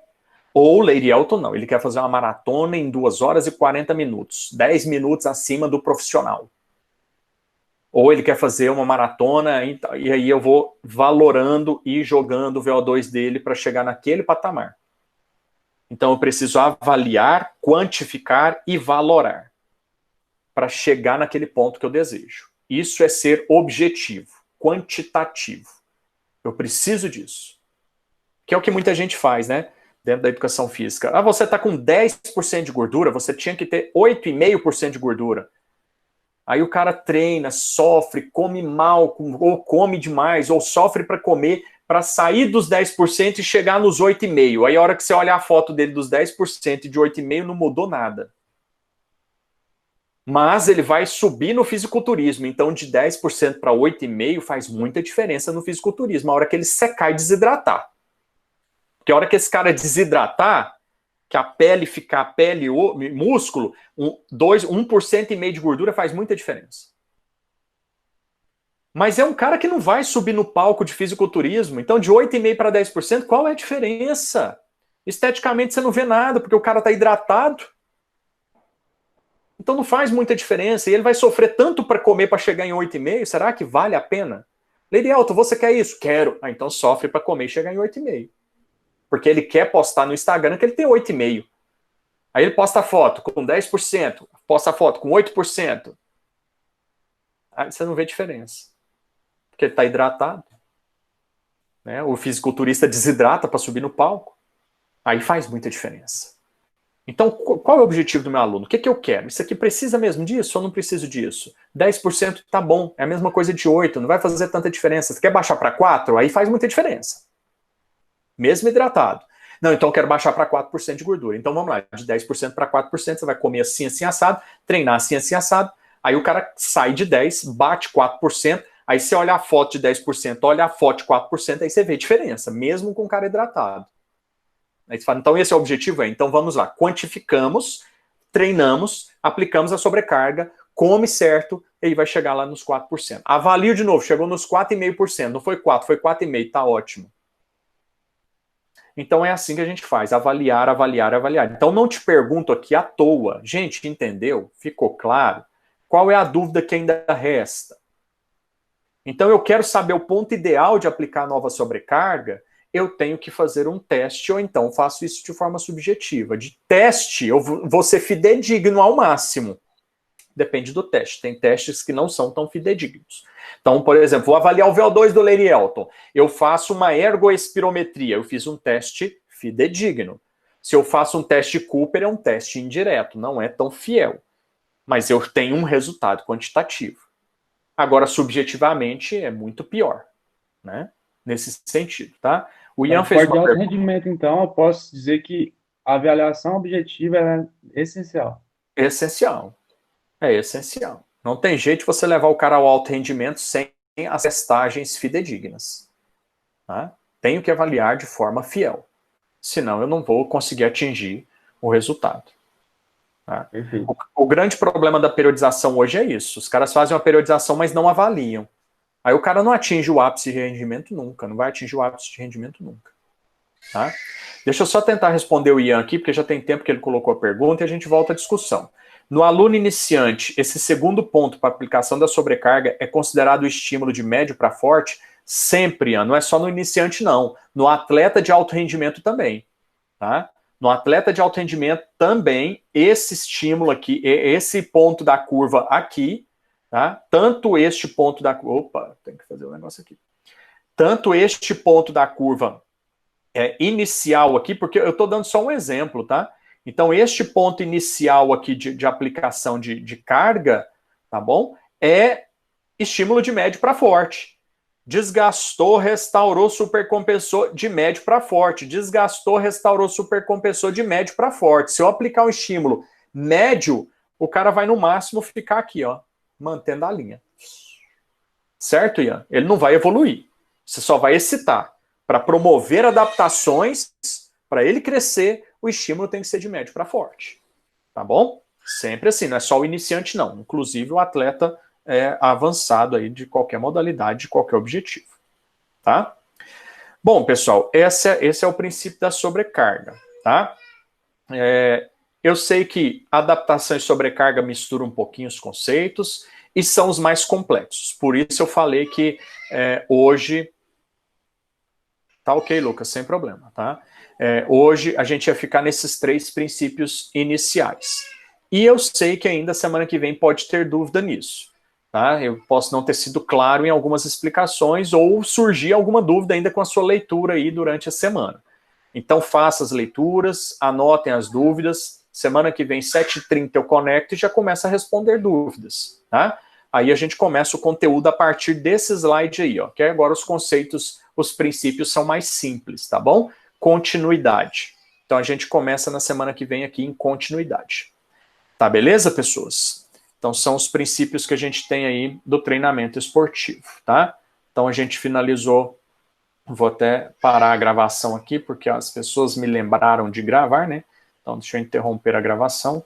[SPEAKER 1] ou o Lady Elton não, ele quer fazer uma maratona em 2 horas e 40 minutos, 10 minutos acima do profissional. Ou ele quer fazer uma maratona, e aí eu vou valorando e jogando o VO2 dele para chegar naquele patamar. Então eu preciso avaliar, quantificar e valorar para chegar naquele ponto que eu desejo. Isso é ser objetivo, quantitativo. Eu preciso disso. Que é o que muita gente faz, né? Dentro da educação física. Ah, você está com 10% de gordura, você tinha que ter 8,5% de gordura. Aí o cara treina, sofre, come mal, ou come demais, ou sofre para comer, para sair dos 10% e chegar nos 8,5%. Aí a hora que você olha a foto dele dos 10% e de 8,5% não mudou nada. Mas ele vai subir no fisiculturismo, então de 10% para 8,5% faz muita diferença no fisiculturismo, a hora que ele secar e desidratar. Porque a hora que esse cara desidratar, que a pele ficar, pele, músculo, 1,5% de gordura faz muita diferença. Mas é um cara que não vai subir no palco de fisiculturismo. Então, de 8,5% para 10%, qual é a diferença? Esteticamente você não vê nada, porque o cara está hidratado. Então não faz muita diferença. E ele vai sofrer tanto para comer para chegar em 8,5%. Será que vale a pena? Lady Elton, você quer isso? Quero. Ah, então sofre para comer e chegar em 8,5%. Porque ele quer postar no Instagram que ele tem 8,5%. Aí ele posta foto com 10%, posta foto com 8%. Aí você não vê diferença. Porque ele está hidratado. Né? O fisiculturista desidrata para subir no palco. Aí faz muita diferença. Então, qual é o objetivo do meu aluno? O que eu quero? Isso aqui precisa mesmo disso ou não preciso disso? 10% tá bom, é a mesma coisa de 8%, não vai fazer tanta diferença. Você quer baixar para 4%? Aí faz muita diferença. Mesmo hidratado. Não, então eu quero baixar para 4% de gordura. Então vamos lá, de 10% para 4%, você vai comer assim, assim, assado, treinar assim, assim, assado. Aí o cara sai de 10%, bate 4%, aí você olha a foto de 10%, olha a foto de 4%, aí você vê diferença, mesmo com o cara hidratado. Aí você fala, então esse é o objetivo? Então vamos lá, quantificamos, treinamos, aplicamos a sobrecarga, come certo, e aí vai chegar lá nos 4%. Avalio de novo, chegou nos 4,5%, não foi 4%, foi 4,5%, tá ótimo. Então é assim que a gente faz, avaliar, avaliar, avaliar. Então não te pergunto aqui à toa. Gente, entendeu? Ficou claro? Qual é a dúvida que ainda resta? Então eu quero saber o ponto ideal de aplicar a nova sobrecarga, eu tenho que fazer um teste, ou então faço isso de forma subjetiva. De teste, eu vou ser fidedigno ao máximo. Depende do teste. Tem testes que não são tão fidedignos. Então, por exemplo, vou avaliar o VO2 do Lady Elton. Eu faço uma ergoespirometria. Eu fiz um teste fidedigno. Se eu faço um teste Cooper, é um teste indireto. Não é tão fiel. Mas eu tenho um resultado quantitativo. Agora, subjetivamente, é muito pior. Né? Nesse sentido, tá? O Ian fez uma
[SPEAKER 3] de alto
[SPEAKER 1] pergunta.
[SPEAKER 3] rendimento, então, eu posso dizer que a avaliação objetiva é essencial.
[SPEAKER 1] Essencial. É essencial. Não tem jeito de você levar o cara ao alto rendimento sem as testagens fidedignas. Tá? Tenho que avaliar de forma fiel. Senão eu não vou conseguir atingir o resultado. Tá? O grande problema da periodização hoje é isso. Os caras fazem uma periodização, mas não avaliam. Aí o cara não atinge o ápice de rendimento nunca. Não vai atingir o ápice de rendimento nunca. Tá? Deixa eu só tentar responder o Ian aqui, porque já tem tempo que ele colocou a pergunta e a gente volta à discussão. No aluno iniciante, esse segundo ponto para aplicação da sobrecarga é considerado o estímulo de médio para forte? Sempre, Ian. Não é só no iniciante, não. No atleta de alto rendimento também. Tá? No atleta de alto rendimento também, esse estímulo aqui, esse ponto da curva aqui, tá? Tanto este ponto da curva... Opa, tem que fazer um negócio aqui. Tanto este ponto da curva inicial aqui, porque eu estou dando só um exemplo, tá? Então, este ponto inicial aqui de aplicação de carga, tá bom? É estímulo de médio para forte. Desgastou, restaurou, supercompensou de médio para forte. Desgastou, restaurou, supercompensou de médio para forte. Se eu aplicar um estímulo médio, o cara vai no máximo ficar aqui, ó, mantendo a linha. Certo, Ian? Ele não vai evoluir. Você só vai excitar. Para promover adaptações, para ele crescer, o estímulo tem que ser de médio para forte. Tá bom? Sempre assim, não é só o iniciante, não. Inclusive o atleta avançado aí de qualquer modalidade, de qualquer objetivo. Tá? Bom, pessoal, esse é o princípio da sobrecarga. Tá? Eu sei que adaptação e sobrecarga misturam um pouquinho os conceitos e são os mais complexos. Por isso eu falei que hoje... Tá ok, Lucas, sem problema, tá? Hoje a gente ia ficar nesses 3 princípios iniciais. E eu sei que ainda semana que vem pode ter dúvida nisso, tá? Eu posso não ter sido claro em algumas explicações ou surgir alguma dúvida ainda com a sua leitura aí durante a semana. Então faça as leituras, anotem as dúvidas. Semana que vem, 7h30, eu conecto e já começo a responder dúvidas, tá? Aí a gente começa o conteúdo a partir desse slide aí, ó, que agora os conceitos, os princípios são mais simples, tá bom? Continuidade. Então a gente começa na semana que vem aqui em continuidade. Tá beleza, pessoas? Então são os princípios que a gente tem aí do treinamento esportivo, tá? Então a gente finalizou, vou até parar a gravação aqui, porque as pessoas me lembraram de gravar, né? Então, deixa eu interromper a gravação.